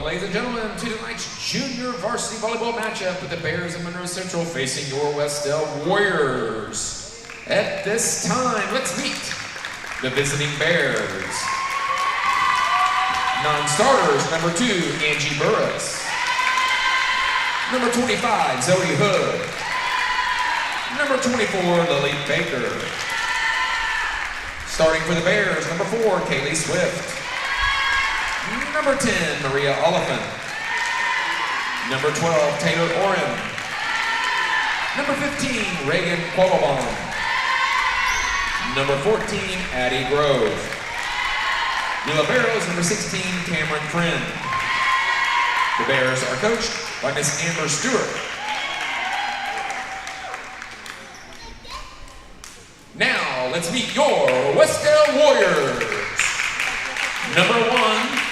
ladies and gentlemen, to tonight's junior varsity volleyball matchup with the Bears of Monroe Central facing your Wes-Del Warriors. At this time, let's meet the visiting Bears. Non-starters, number 2, Angie Burris. Number 25, Zoe Hood. Number 24, Lily Baker. Starting for the Bears, number 4, Kaylee Swift. Number 10, Maria Oliphant. Number 12, Taylor Oren. Number 15, Reagan Quattlebaum. Number 14, Addie Grove. The Liberos, number 16, Cameron Friend. The Bears are coached by Miss Amber Stewart. Now, let's meet your Wes-Del Warriors. Number 1,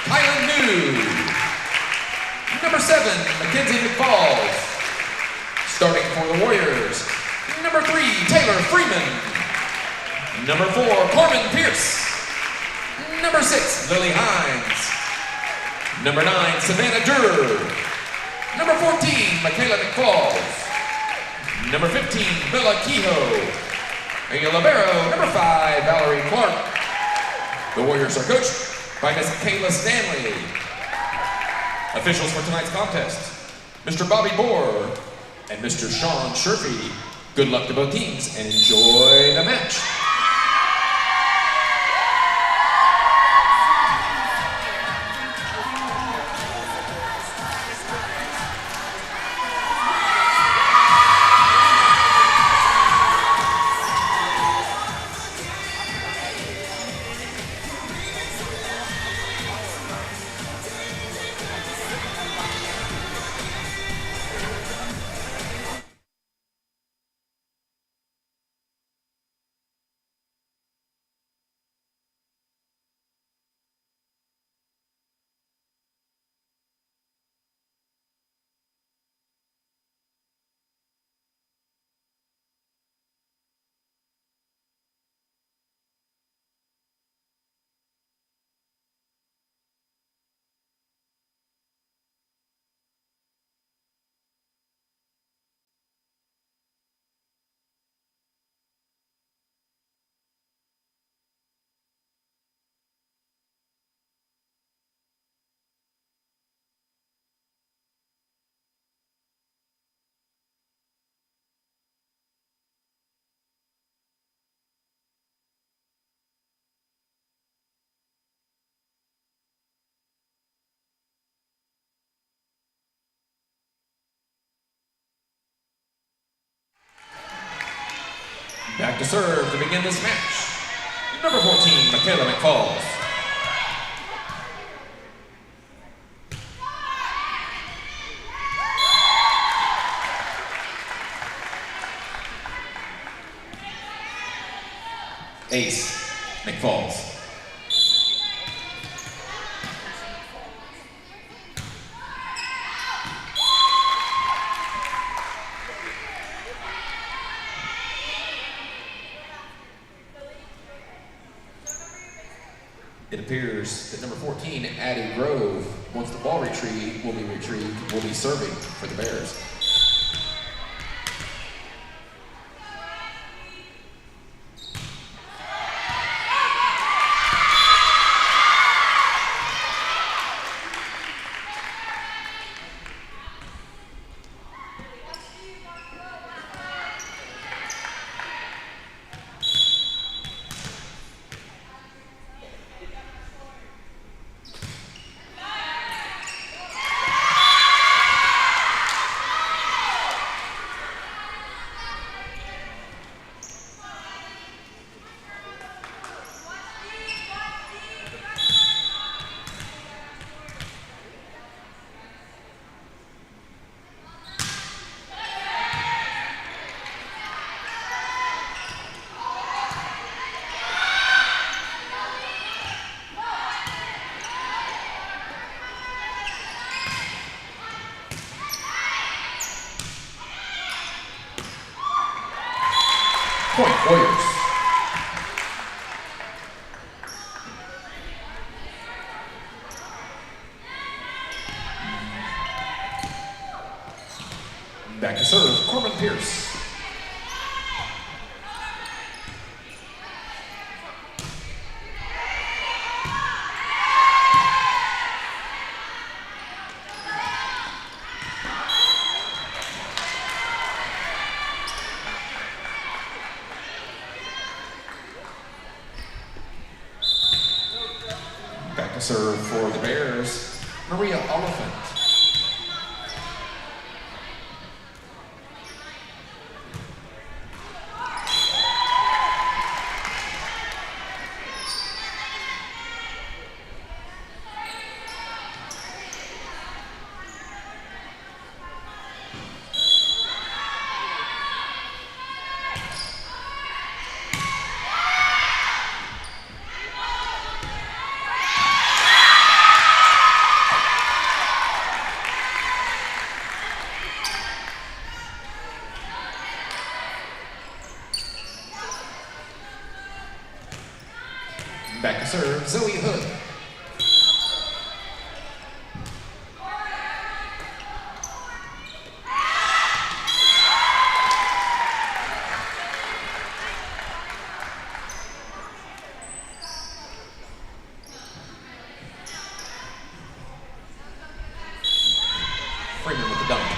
Kylan New. Number 7, Mackenzie McFalls. Starting for the Warriors, number 3, Taylor Freeman. Number 4, Corman Pierce. Number 6, Lily Hines. Number 9, Savannah Durr. Number 14, Michaela McFalls. Number 15, Bella Kehoe. And your libero, number 5, Valerie Clark. The Warriors are coached by Miss Kayla Stanley. Officials for tonight's contest, Mr. Bobby Bohr and Mr. Sean Sherfy. Good luck to both teams and enjoy the match. Back to serve to begin this match, number 14, Michaela McFalls. Ace McFalls. It appears that number 14, Addie Grove, once the ball will be serving for the Bears. Point Warriors. Back to serve, Corbin Pierce. Back to serve for the Bears, Maria Oliphant. Back to serve, Zoe Hood. Freeman with the dunk.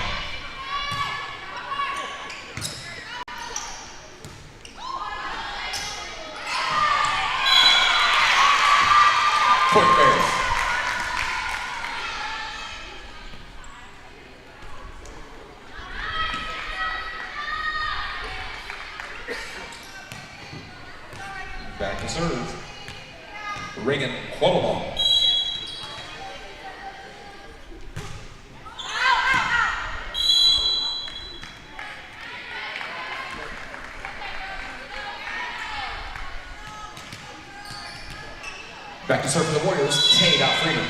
Point Bears. Back to serve, Reagan Volleyball. Back to serve for the Warriors, Tay Freeman.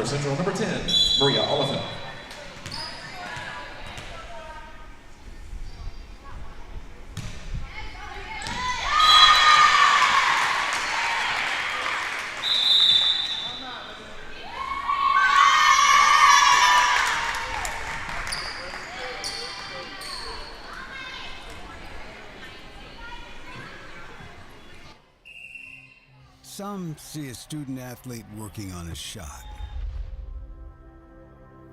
Central, number 10, Maria Oliphant. Some see a student athlete working on a shot.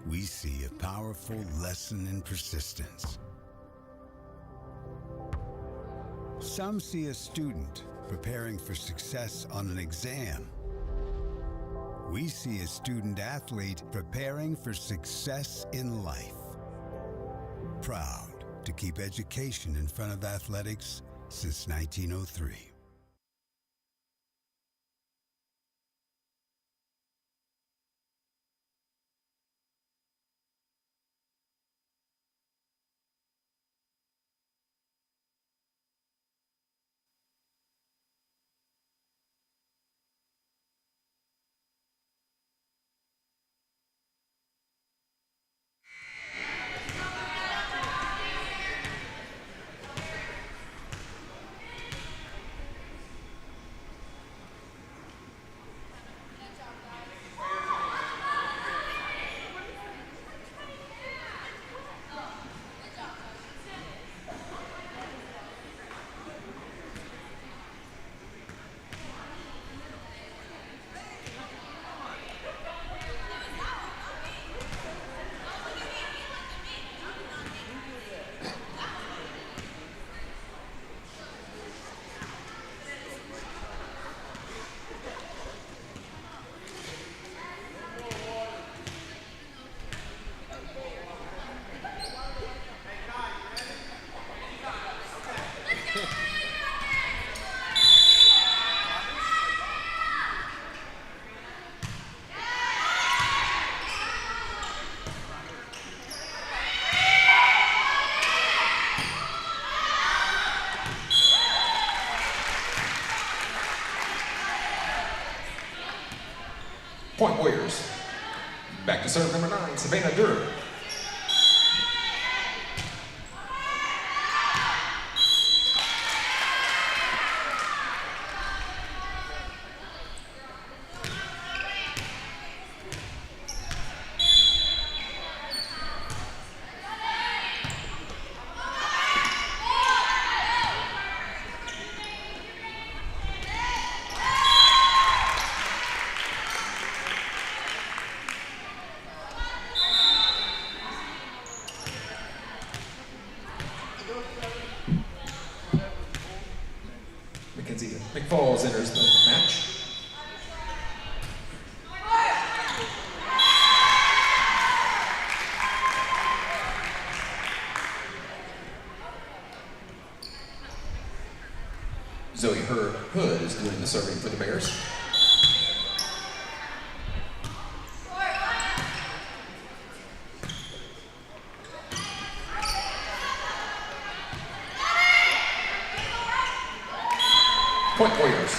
We see a powerful lesson in persistence. Some see a student preparing for success on an exam. We see a student athlete preparing for success in life. Proud to keep education in front of athletics since 1903. Point Warriors. Back to serve number 9, Savannah Durr. McFalls enters the match. Zoe Hood is doing the serving for the Bears. Point Warriors.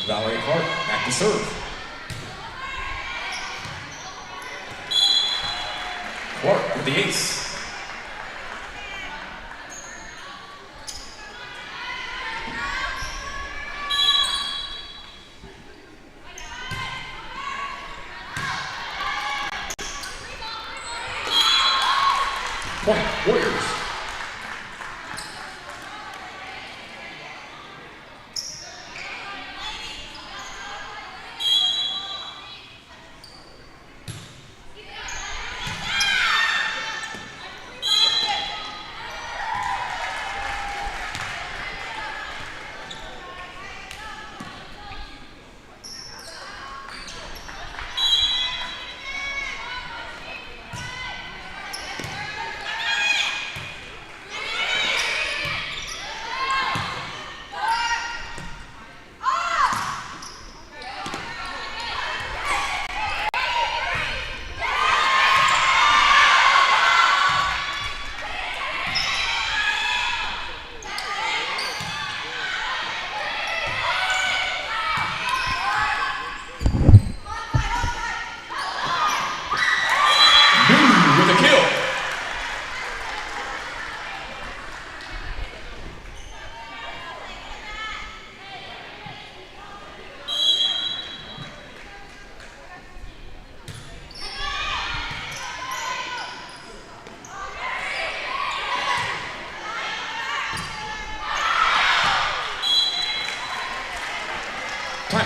Valerie Clark back to serve. Clark with the ace. Point Warriors.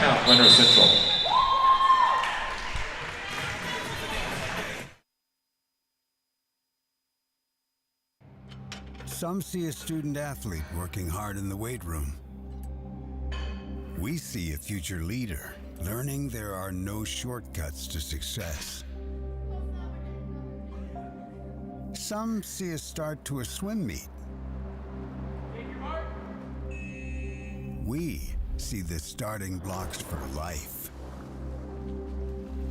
Timeout, Monroe Central. Some see a student athlete working hard in the weight room. We see a future leader learning there are no shortcuts to success. Some see a start to a swim meet. We see the starting blocks for life.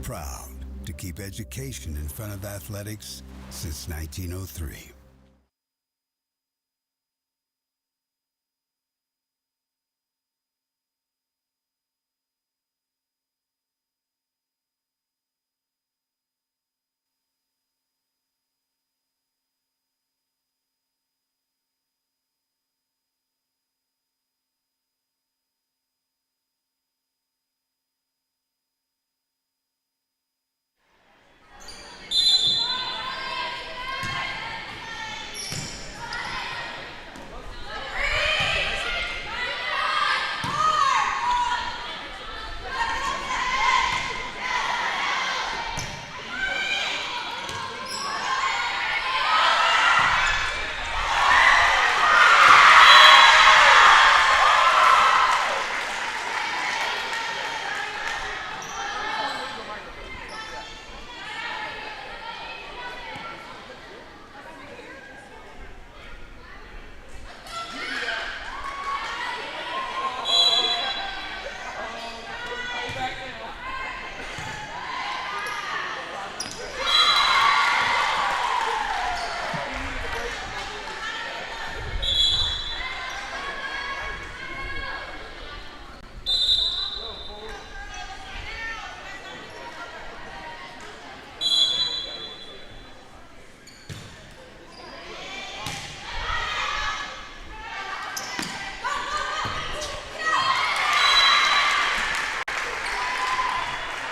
Proud to keep education in front of athletics since 1903.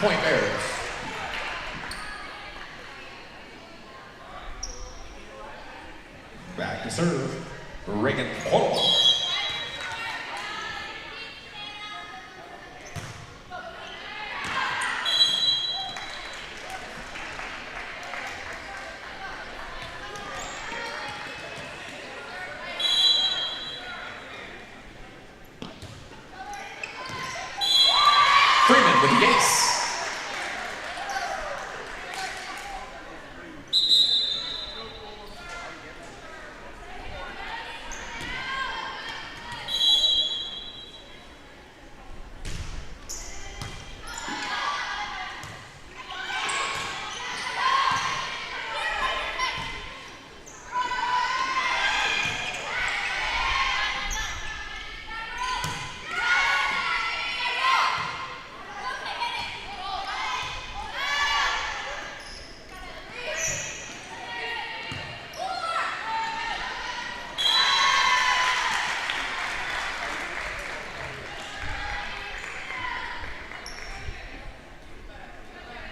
Point Bears. Back to serve, Reagan Qualwell. Freeman with the ace.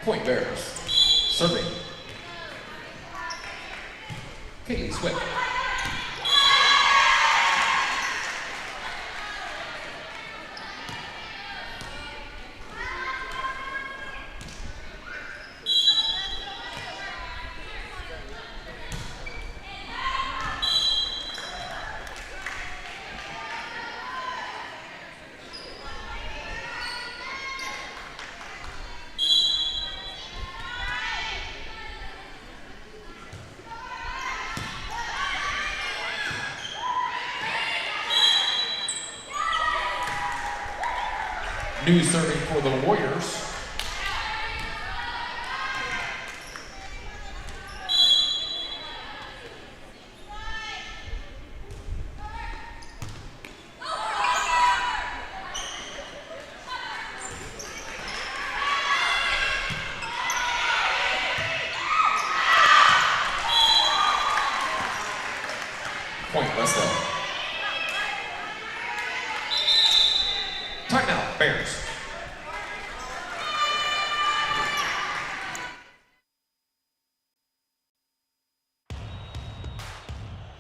Point Bears. Serving. Kaylee Swift. New serving for the Warriors. Point Wes-Del. Timeout, Bears.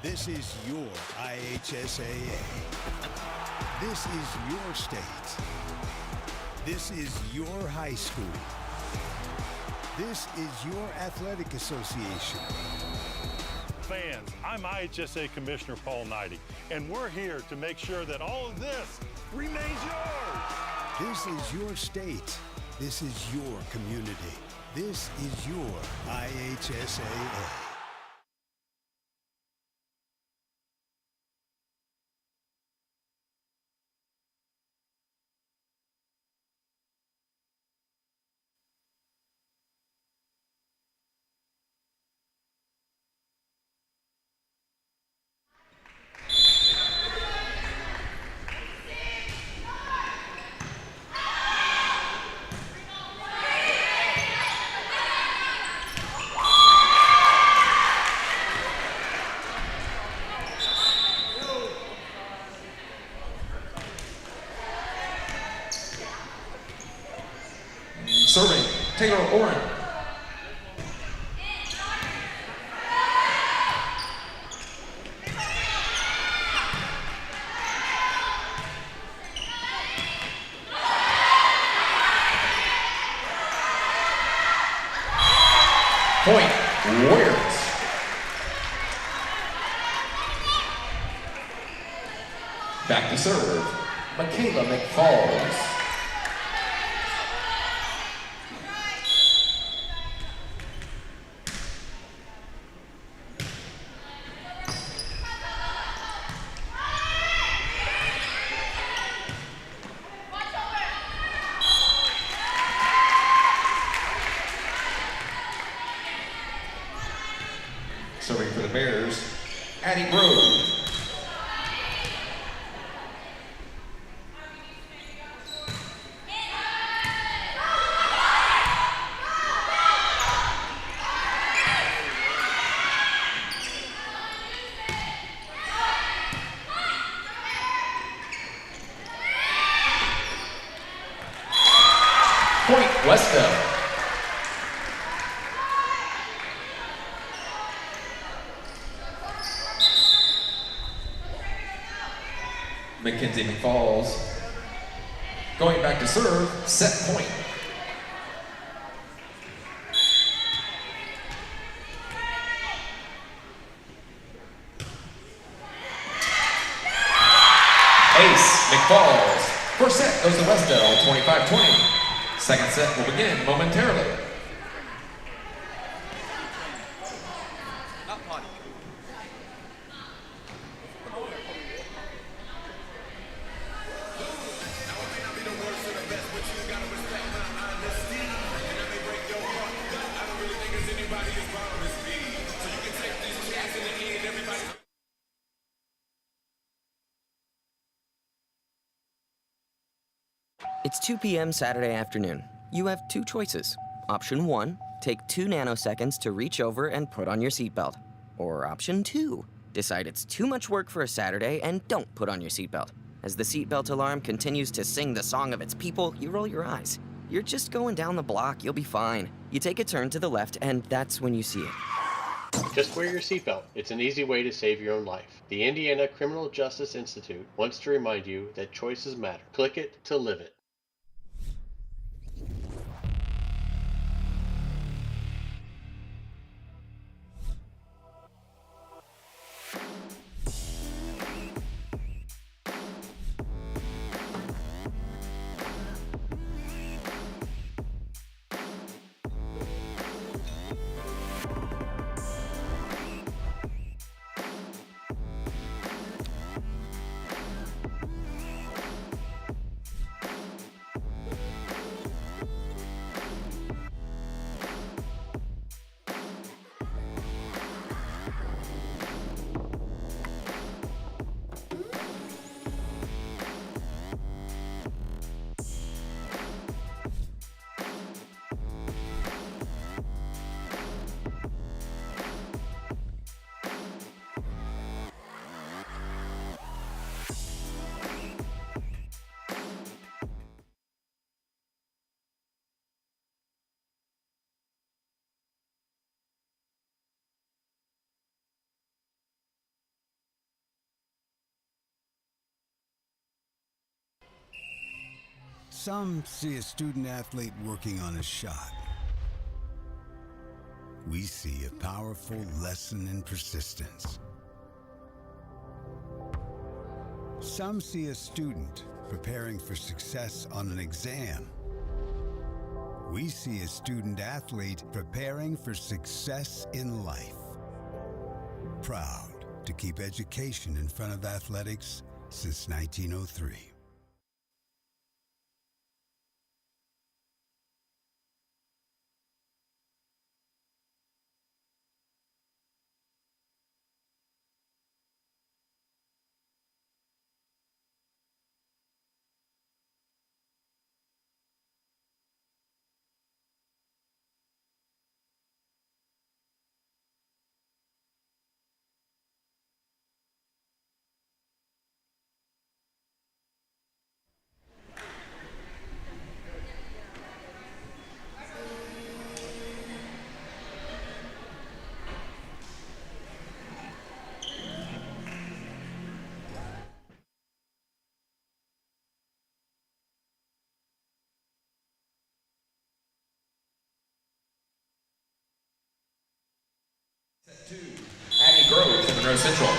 This is your IHSAA. This is your state. This is your high school. This is your athletic association. Fans, I'm IHSA Commissioner Paul Knighty, and we're here to make sure that all of this remains yours. This is your state. This is your community. This is your IHSAA. Serving, Taylor Oren. Point, Warriors. Back to serve, Michaela McFalls. Serving for the Bears, Addie Grove. Point, Wes-Del. Mackenzie McFalls going back to serve, set point. Ace McFalls. First set goes to Wes-Del, 25-20. Second set will begin momentarily. It's 2 p.m. Saturday afternoon. You have two choices. Option 1, take 2 nanoseconds to reach over and put on your seatbelt. Or option 2, decide it's too much work for a Saturday and don't put on your seatbelt. As the seatbelt alarm continues to sing the song of its people, you roll your eyes. You're just going down the block, you'll be fine. You take a turn to the left and that's when you see it. Just wear your seatbelt. It's an easy way to save your own life. The Indiana Criminal Justice Institute wants to remind you that choices matter. Click it to live it. Some see a student athlete working on a shot. We see a powerful lesson in persistence. Some see a student preparing for success on an exam. We see a student athlete preparing for success in life. Proud to keep education in front of athletics since 1903. Set 2, Addie Grove to Monroe Central.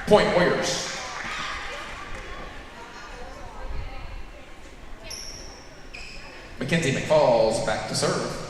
Point Warriors. Mackenzie McFalls back to serve.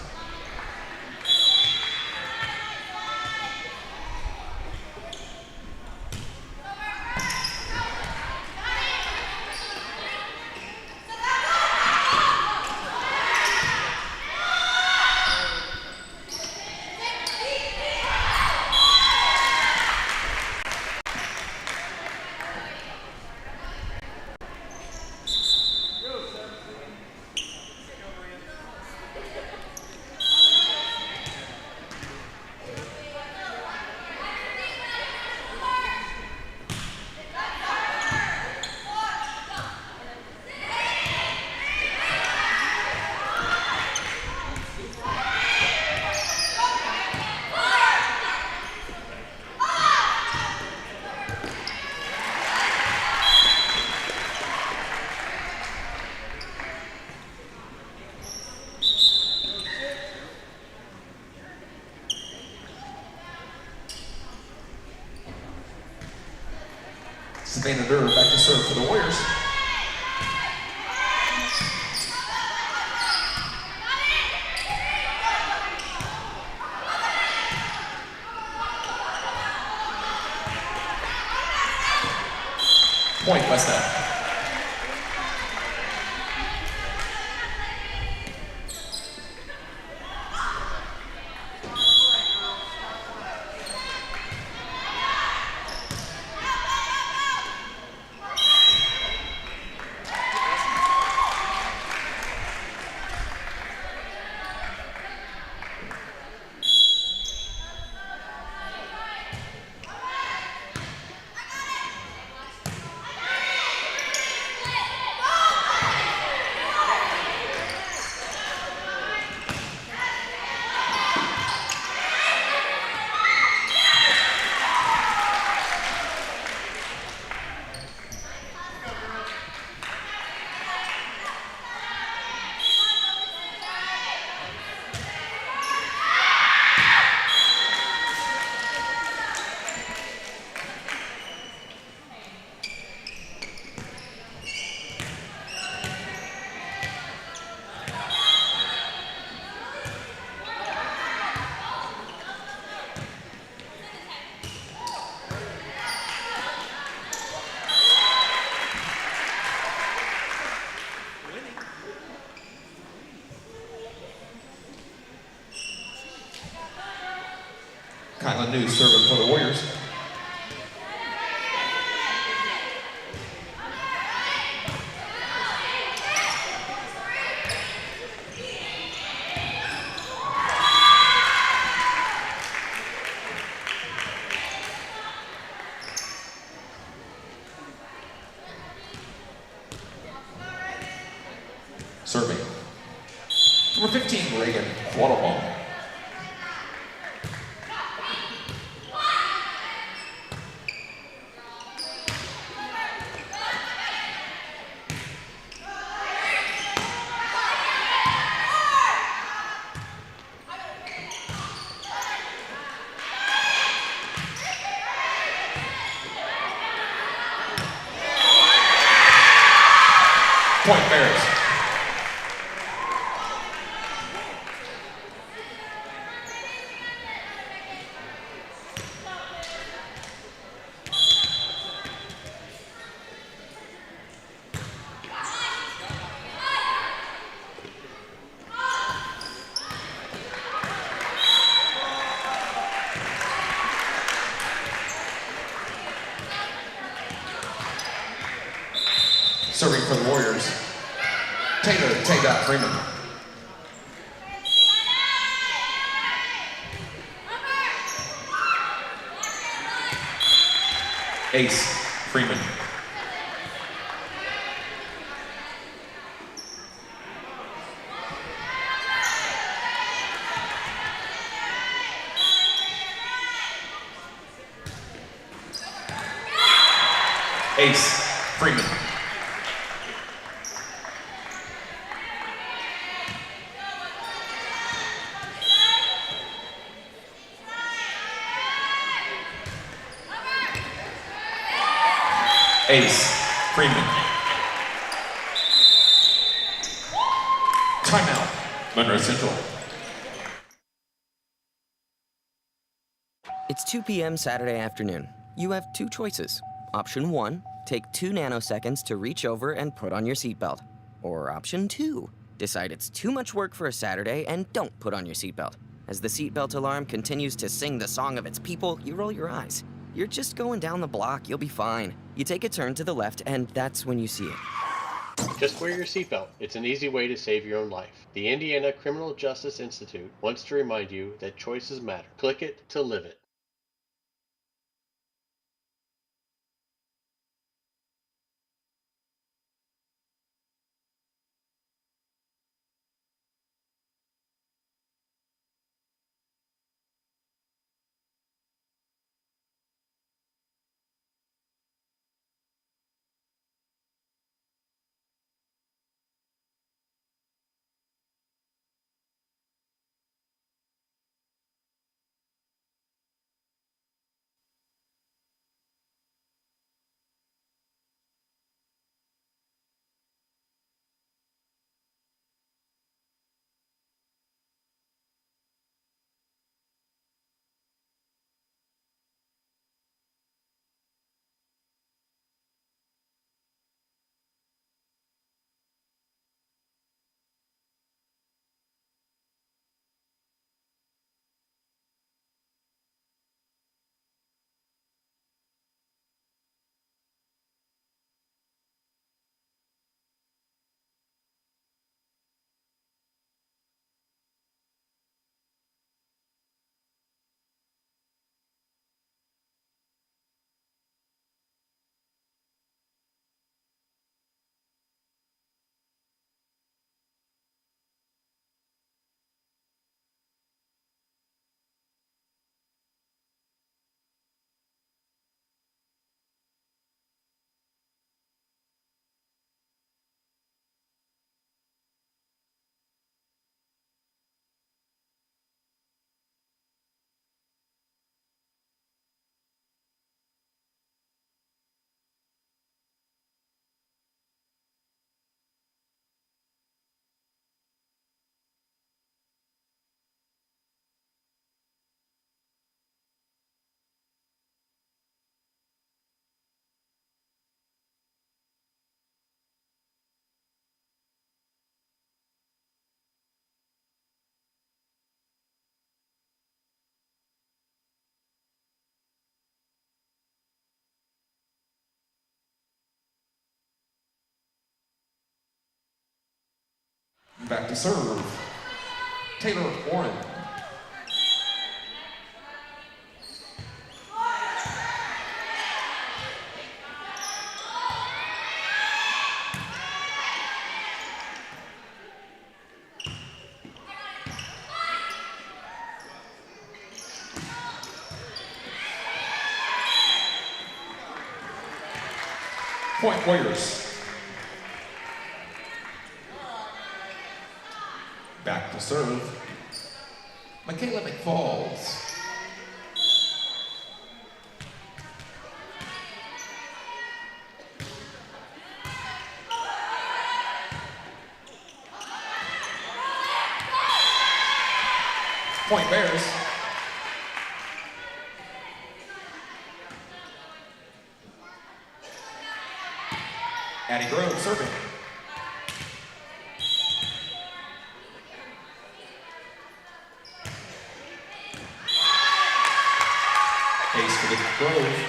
Savannah Durr back to serve for the Warriors. Point Wes-Del. Kylan New serving for the Warriors. Serving. Number 15, Reagan Volleyball. Point Bears. Serving for the Warriors, Taylor Freeman. Ace Freeman. Ace Freeman. Ace Freeman. Timeout, Monroe Central. It's 2 p.m. Saturday afternoon. You have two choices. Option 1, take 2 nanoseconds to reach over and put on your seatbelt. Or option 2, decide it's too much work for a Saturday and don't put on your seatbelt. As the seatbelt alarm continues to sing the song of its people, you roll your eyes. You're just going down the block, you'll be fine. You take a turn to the left, and that's when you see it. Just wear your seatbelt. It's an easy way to save your own life. The Indiana Criminal Justice Institute wants to remind you that choices matter. Click it to live it. Back to serve, Taylor Warren. Point Warriors. Back to serve, Michaela McFalls. Point Bears. Addie Grove serving. Ace for the Grove.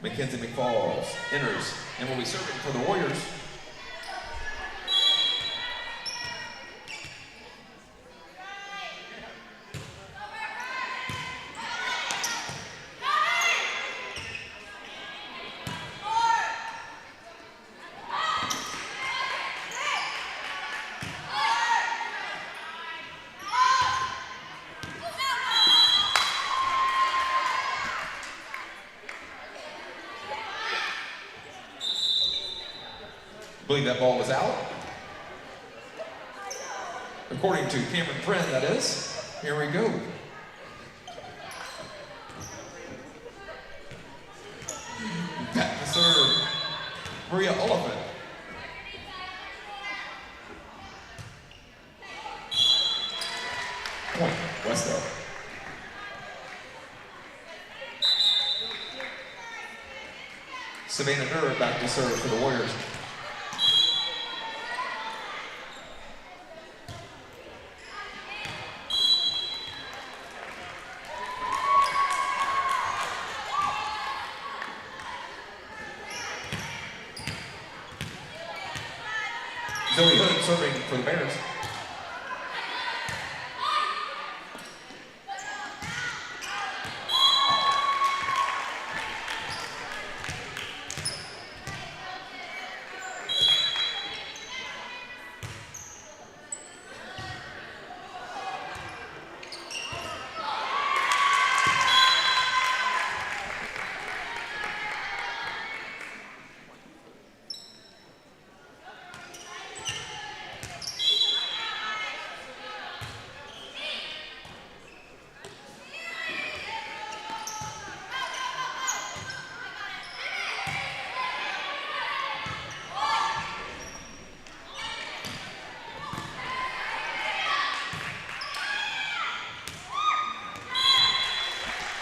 Mackenzie McFalls enters and will be serving for the Warriors. I believe that ball was out. According to Cameron Friend, that is. Here we go. Back to serve, Maria Oliphant. Point, Wes-Del. Savannah Durr back to serve for the Warriors. Zoe Hood serving for the Bears.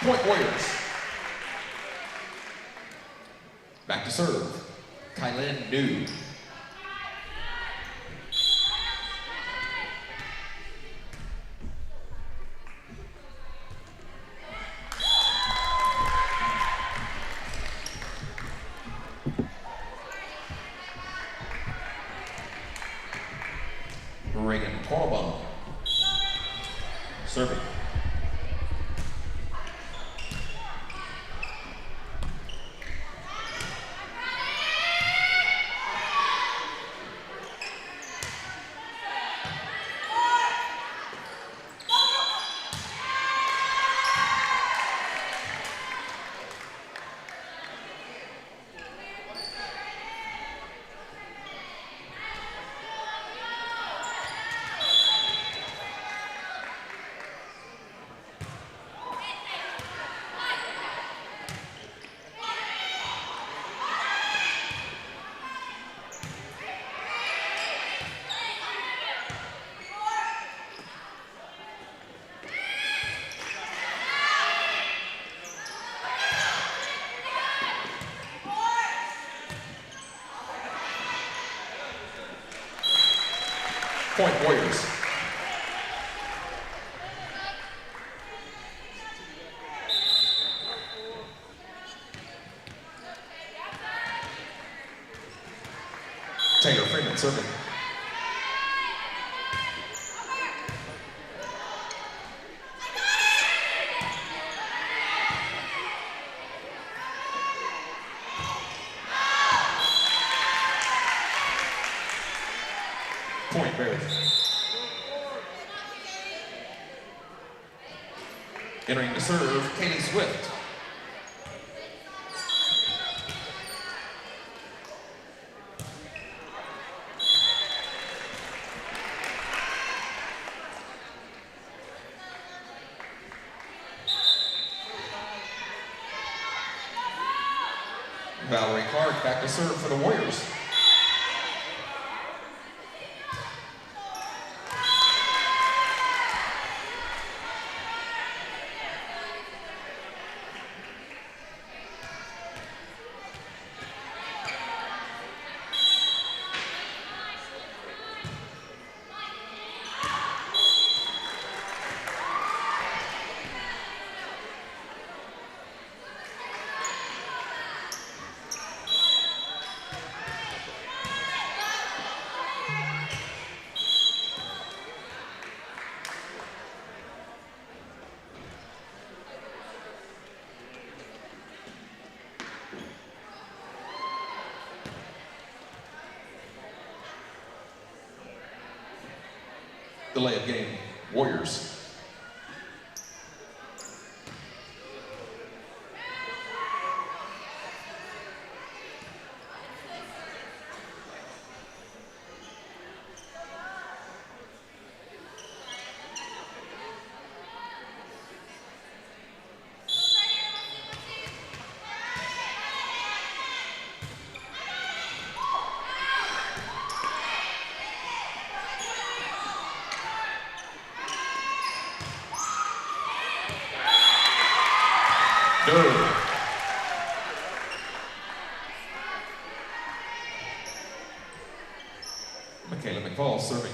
Point Warriors. Back to serve, Kylan New. Reagan Torbaum serving. Point Warriors. Taylor Freeman serving. Point Bears. Entering to serve, Kaylee Swift. Valerie Clark back to serve for the Warriors. Delay of game, Warriors. Durr. Michaela McFall serving.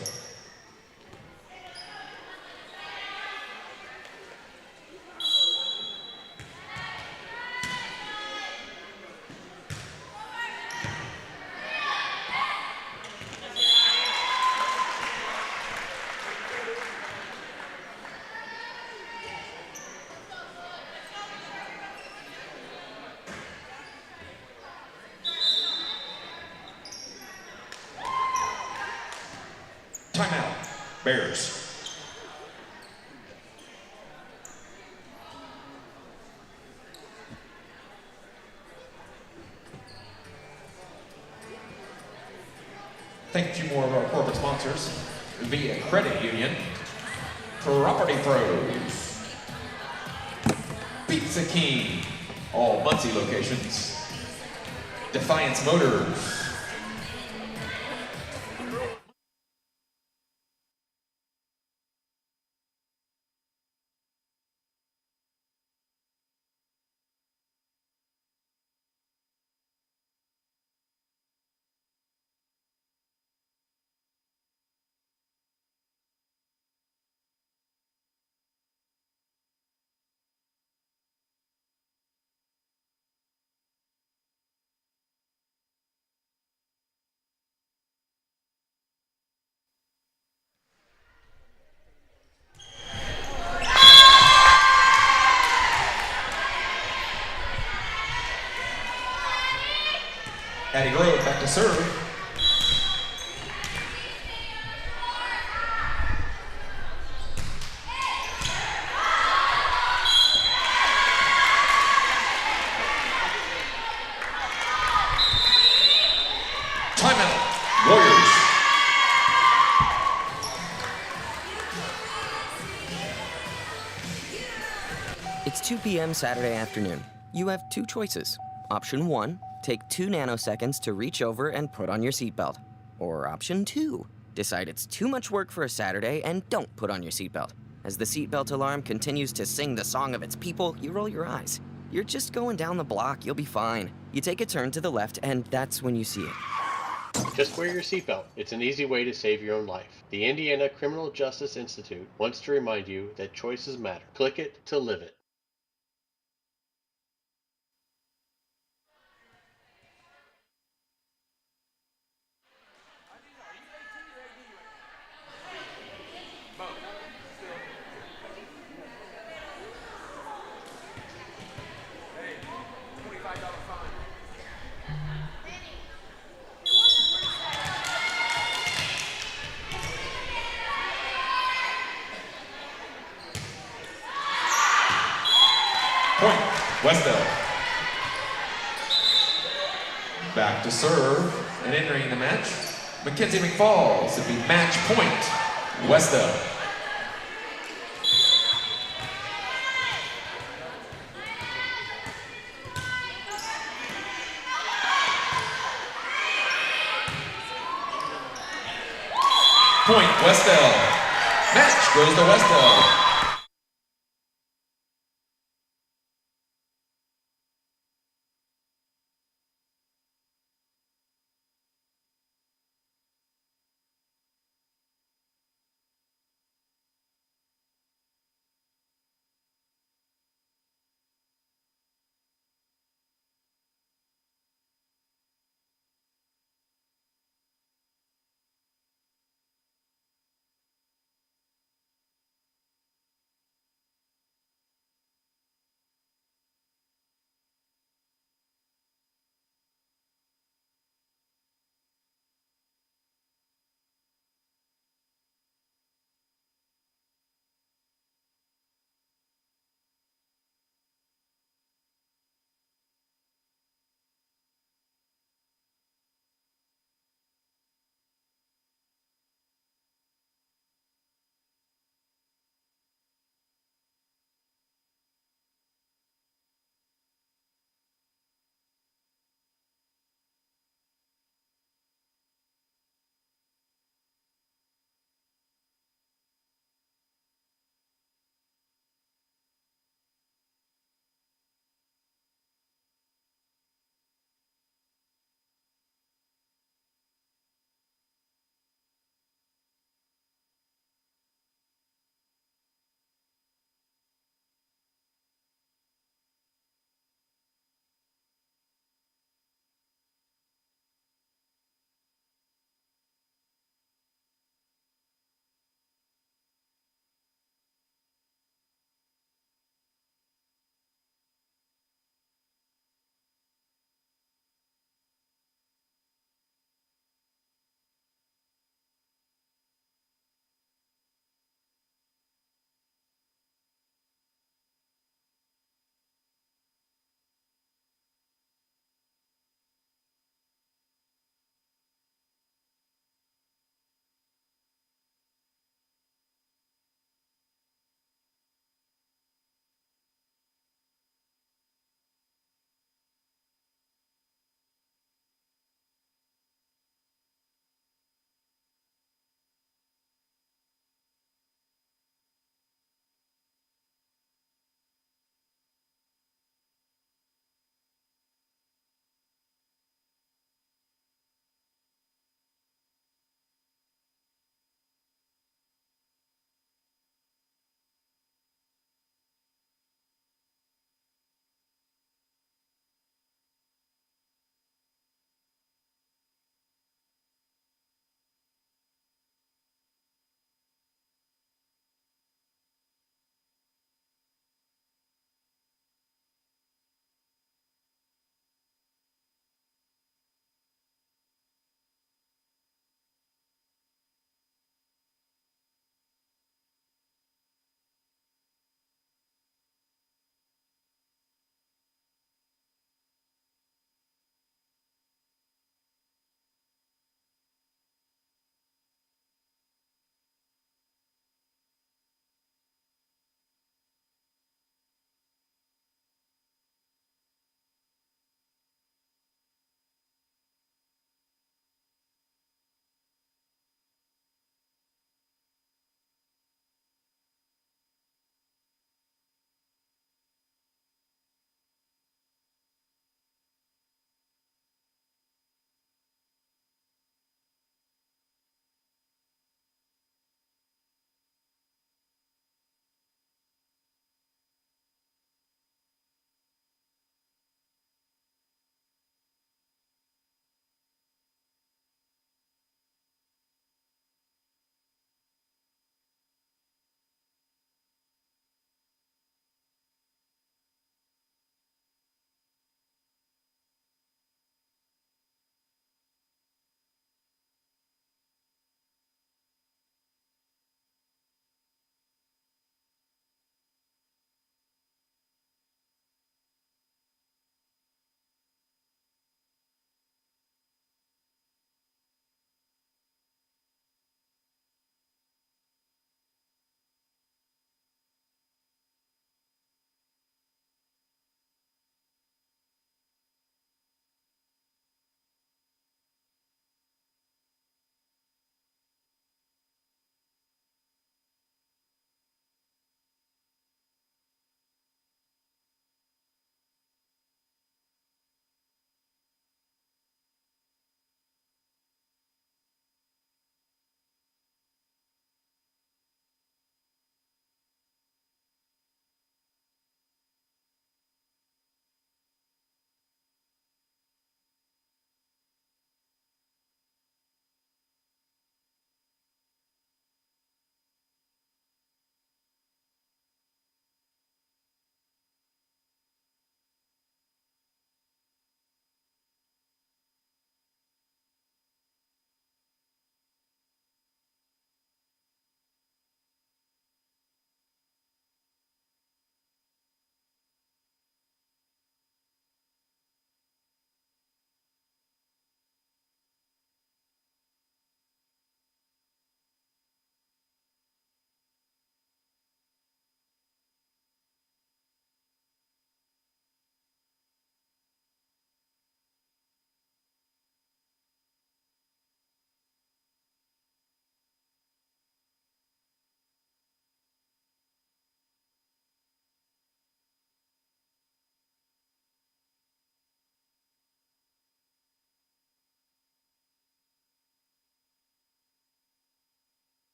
Timeout, Bears. Thank you more of our corporate sponsors. Via Credit Union, Property Pros, Pizza King, all Muncie locations, Defiance Motors, Addie Grove back to serve. Timeout, Warriors. It's 2 p.m. Saturday afternoon. You have two choices. Option 1, take 2 nanoseconds to reach over and put on your seatbelt. Or option 2, decide it's too much work for a Saturday and don't put on your seatbelt. As the seatbelt alarm continues to sing the song of its people, you roll your eyes. You're just going down the block, you'll be fine. You take a turn to the left and that's when you see it. Just wear your seatbelt. It's an easy way to save your own life. The Indiana Criminal Justice Institute wants to remind you that choices matter. Click it to live it. Point, Wes-Del. Back to serve and entering the match, Mackenzie McFalls. It'll be match point, Wes-Del. Point, Wes-Del. Match goes to Wes-Del.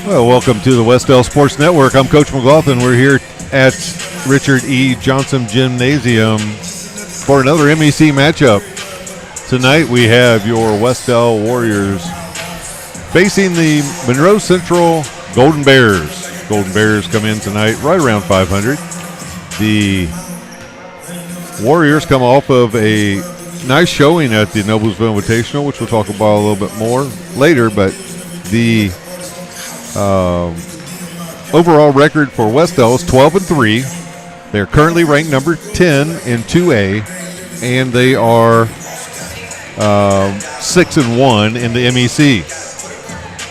Well, welcome to the Wes-Del Sports Network. I'm Coach McLaughlin. We're here at Richard E. Johnson Gymnasium for another MEC matchup. Tonight we have your Wes-Del Warriors facing the Monroe Central Golden Bears. Golden Bears come in tonight right around 500. The Warriors come off of a nice showing at the Noblesville Invitational, which we'll talk about a little bit more later, but the overall record for Wes-Del is 12-3. They're currently ranked number 10 in 2A, and they are 6-1 in the MEC.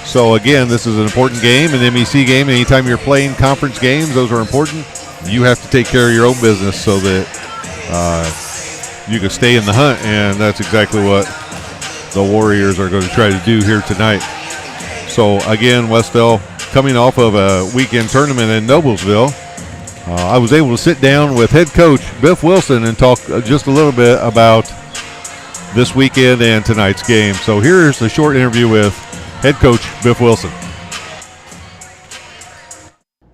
So again, this is an important game, an MEC game. Anytime you're playing conference games, those are important. You have to take care of your own business so that you can stay in the hunt, and that's exactly what the Warriors are going to try to do here tonight. So again, Wes-Del coming off of a weekend tournament in Noblesville. I was able to sit down with head coach Biff Wilson and talk just a little bit about this weekend and tonight's game. So here's a short interview with head coach Biff Wilson.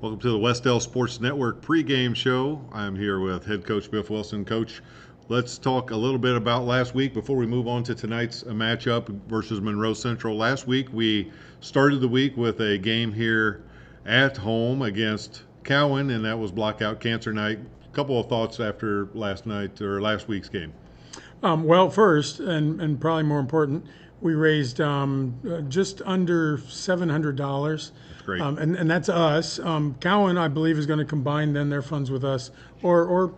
Welcome to the Wes-Del Sports Network pregame show. I'm here with head coach Biff Wilson. Coach, let's talk a little bit about last week before we move on to tonight's matchup versus Monroe Central. Last week we started the week with a game here at home against Cowan, and that was Blackout Cancer Night. A couple of thoughts after last week's game. Well, first, and probably more important, we raised just under $700. That's great. And that's us. Cowan, I believe, is going to combine then their funds with us, or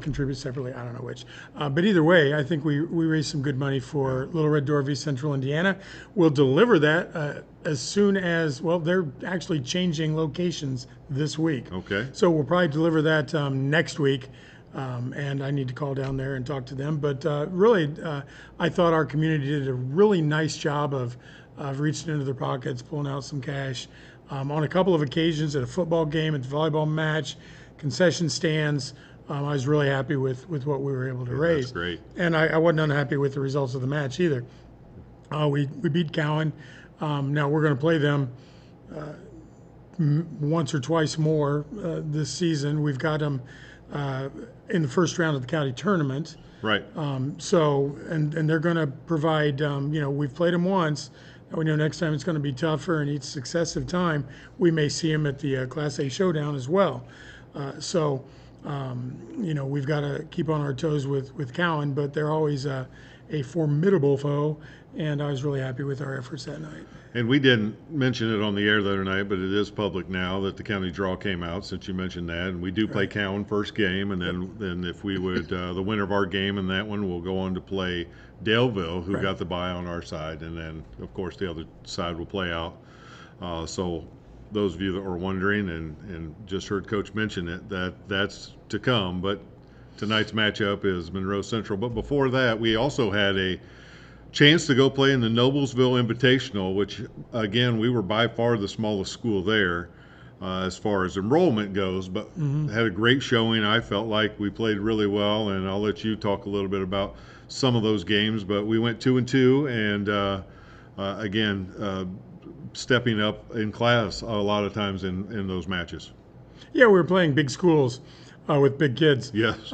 contribute separately. I don't know which. But either way, I think we raised some good money for Little Red Door v. Central Indiana. We'll deliver that as soon as, well, they're actually changing locations this week. Okay. So we'll probably deliver that next week. And I need to call down there and talk to them. But really, I thought our community did a really nice job of reaching into their pockets, pulling out some cash. On a couple of occasions at a football game, at the volleyball match, concession stands, I was really happy with what we were able to raise. That's great. And I wasn't unhappy with the results of the match either. We beat Cowan. Now we're going to play them once or twice more this season. We've got them in the first round of the county tournament. Right. So they're going to provide, we've played them once. We know next time it's going to be tougher, and each successive time we may see them at the Class A Showdown as well. We've got to keep on our toes with Cowan, but they're always a formidable foe, and I was really happy with our efforts that night. And we didn't mention it on the air the other night, but it is public now that the county draw came out, since you mentioned that. And we do play Cowan first game, and then if we would, the winner of our game in that one will go on to play Daleville, who got the bye on our side. And then, of course, the other side will play out. So those of you that were wondering and just heard Coach mention it, that's to come. But tonight's matchup is Monroe Central. But before that, we also had a chance to go play in the Noblesville Invitational, which, again, we were by far the smallest school there as far as enrollment goes, but had a great showing. I felt like we played really well, and I'll let you talk a little bit about some of those games. But we went 2-2, and again, stepping up in class a lot of times in those matches. Yeah, we were playing big schools with big kids. Yes.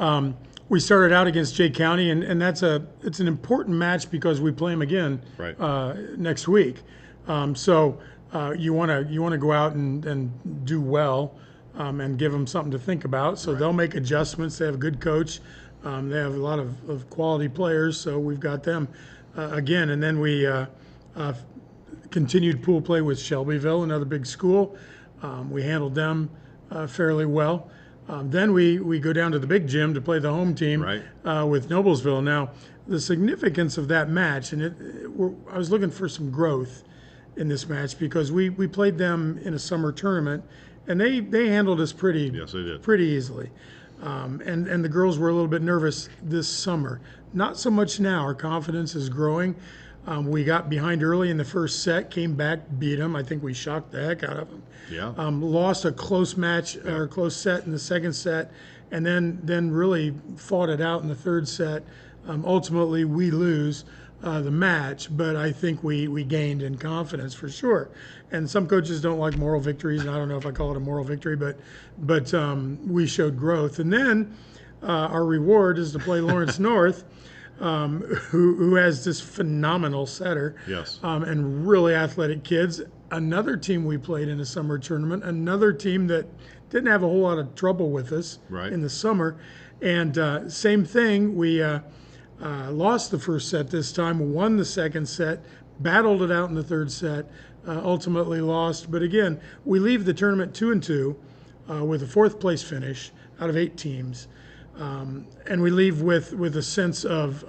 We started out against Jay County, and it's an important match because we play them again next week. So you want to go out and do well and give them something to think about. So they'll make adjustments. They have a good coach. They have a lot of quality players, so we've got them again. And then we continued pool play with Shelbyville, another big school. We handled them fairly well. Then we go down to the big gym to play the home team with Noblesville. Now, the significance of that match, and I was looking for some growth in this match because we played them in a summer tournament, and they handled us pretty easily. And the girls were a little bit nervous this summer. Not so much now. Our confidence is growing. We got behind early in the first set, came back, beat them. I think we shocked the heck out of them. Yeah. Lost a close match or a close set in the second set, and then really fought it out in the third set. Ultimately, we lose the match, but I think we gained in confidence for sure. And some coaches don't like moral victories, and I don't know if I call it a moral victory, but we showed growth. And then our reward is to play Lawrence North, who has this phenomenal setter, Yes. and really athletic kids. Another team we played in a summer tournament, another team that didn't have a whole lot of trouble with us Right. in the summer. And same thing, we lost the first set this time, won the second set, battled it out in the third set, ultimately lost. But again, we leave the tournament 2-2 with a fourth place finish out of 8 teams. And we leave with a sense of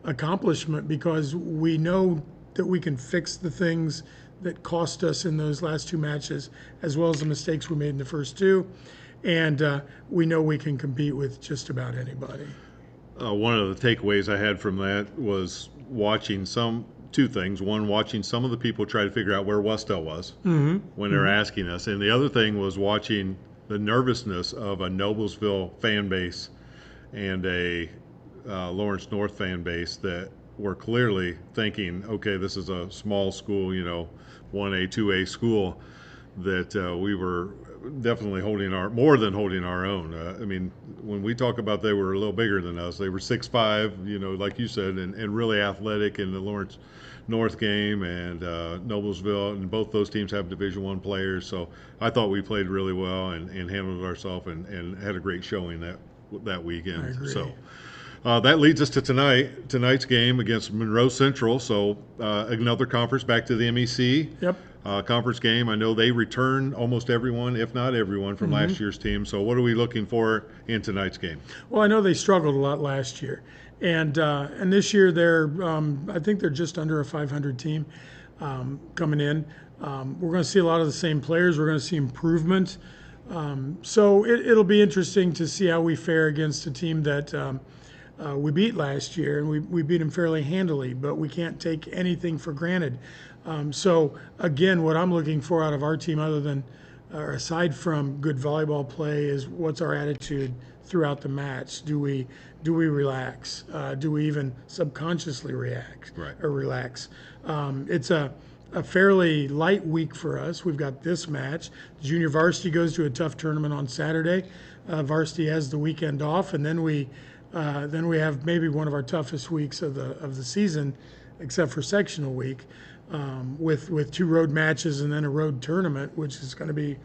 accomplishment, because we know that we can fix the things that cost us in those last 2 matches, as well as the mistakes we made in the first 2. And we know we can compete with just about anybody. One of the takeaways I had from that was watching two things. One, watching some of the people try to figure out where Wes-Del was when they're asking us. And the other thing was watching the nervousness of a Noblesville fan base and a Lawrence North fan base that were clearly thinking, okay, this is a small school, 1A, 2A school, that we were definitely more than holding our own. I mean, when we talk about they were a little bigger than us, they were 6'5", like you said, and really athletic in the Lawrence North game, and Noblesville, and both those teams have Division I players. So I thought we played really well and handled ourselves and had a great showing that weekend. I agree. So that leads us to tonight's game against Monroe Central. So another conference, back to the MEC. Yep. Conference game. I know they return almost everyone, if not everyone, from last year's team. So what are we looking for in tonight's game? Well, I know they struggled a lot last year, and this year they're I think they're just under a 500 team coming in. We're going to see a lot of the same players. We're going to see improvement. So it'll be interesting to see how we fare against a team that we beat last year, and we beat them fairly handily, but we can't take anything for granted. So again, what I'm looking for out of our team, aside from good volleyball play, is what's our attitude throughout the match. Do we relax? Do we even subconsciously react or relax? It's a fairly light week for us. We've got this match. Junior varsity goes to a tough tournament on Saturday. Varsity has the weekend off, and then we have maybe one of our toughest weeks of the season, except for sectional week, with 2 road matches and then a road tournament, which is going to be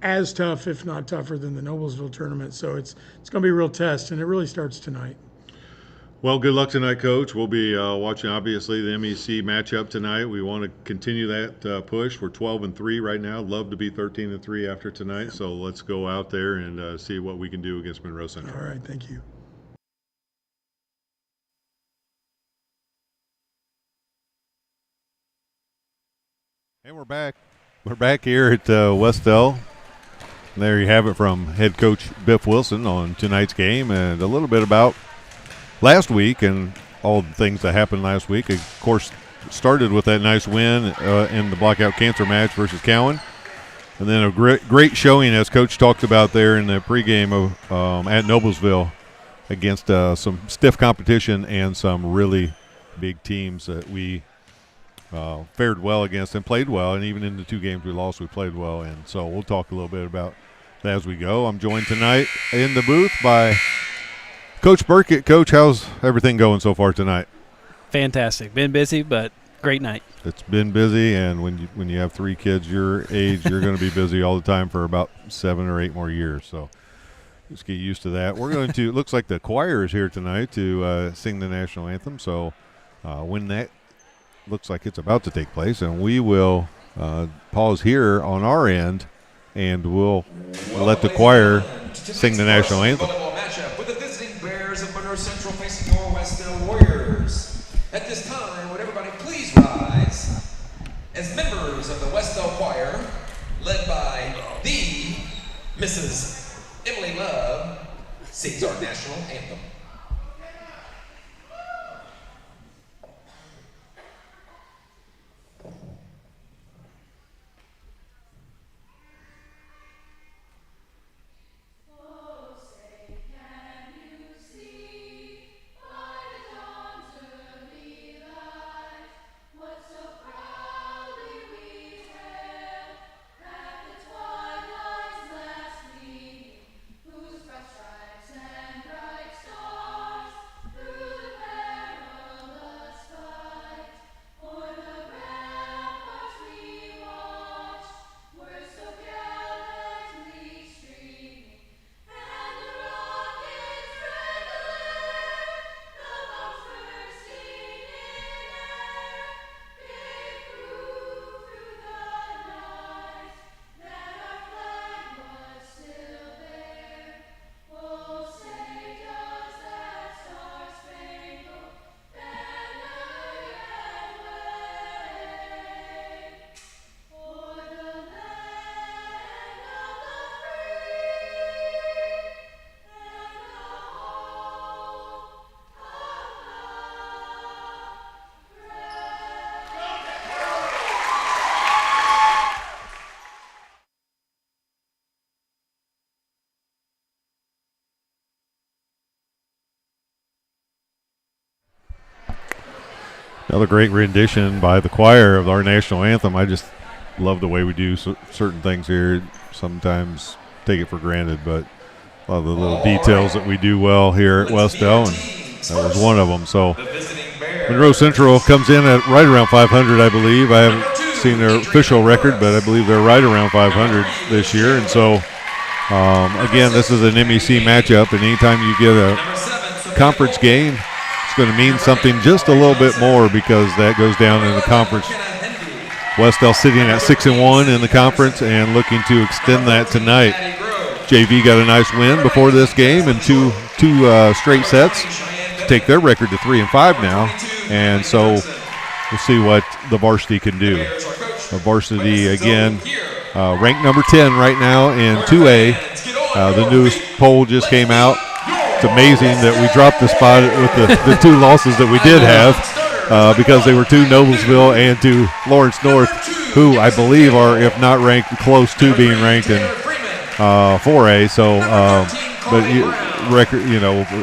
as tough, if not tougher, than the Noblesville tournament. So it's going to be a real test, and it really starts tonight. Well, good luck tonight, Coach. We'll be watching, obviously, the MEC matchup tonight. We want to continue that push. We're 12-3 right now. Love to be 13-3 after tonight. So let's go out there and see what we can do against Monroe Central. All right, thank you. And we're back. We're back here at Wes-Del. There you have it from head coach Biff Wilson on tonight's game, and a little bit about last week and all the things that happened last week. Of course, started with that nice win in the blackout cancer match versus Cowan, and then a great showing, as Coach talked about there in the pregame of at Noblesville, against some stiff competition and some really big teams that we fared well against and played well, and even in the 2 games we lost, we played well. And so we'll talk a little bit about that as we go. I'm joined tonight in the booth by Coach Burkett. Coach, how's everything going so far tonight? Fantastic. Been busy, but great night. It's been busy, and when you have 3 kids your age, you're going to be busy all the time for about 7 or 8 more years. So just get used to that. We're going to – looks like the choir is here tonight to sing the national anthem. So when that looks like it's about to take place, and we will pause here on our end, and we'll let the choir sing the national anthem. Volleyball matchup with the visiting Bears of Monroe Central facing your Wes-Del Warriors. At this time, would everybody please rise as members of the Wes-Del Choir, led by the Mrs. Emily Love, sings our national anthem. Another great rendition by the choir of our national anthem. I just love the way we do certain things here. Sometimes take it for granted, but a lot of the little details that we do well here at Wes-Del, and that was one of them. So Monroe Central comes in at right around 500, I believe. I haven't seen their official record, but I believe they're right around 500 this year. And so, again, this is an MEC matchup, and anytime you get a conference game, it's going to mean something just a little bit more because that goes down in the conference. Wes-Del sitting at 6-1 in the conference and looking to extend that tonight. JV got a nice win before this game and two straight sets to take their record to 3-5 now. And so we'll see what the varsity can do. The varsity, again, ranked number 10 right now in 2A. The newest poll just came out. It's amazing that we dropped the spot with the two losses that we did have because they were to Noblesville and to Lawrence North, who I believe are, if not ranked, close to being ranked in 4A. So,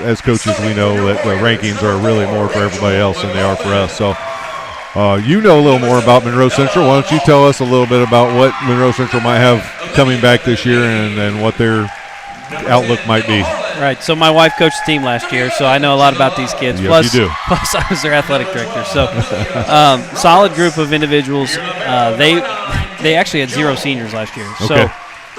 as coaches, we know that the rankings are really more for everybody else than they are for us. So, you know a little more about Monroe Central. Why don't you tell us a little bit about what Monroe Central might have coming back this year and what their outlook might be? Right. So my wife coached the team last year, so I know a lot about these kids. Yes, you do. Plus, I was their athletic director. So, solid group of individuals. They actually had 0 seniors last year. Okay. So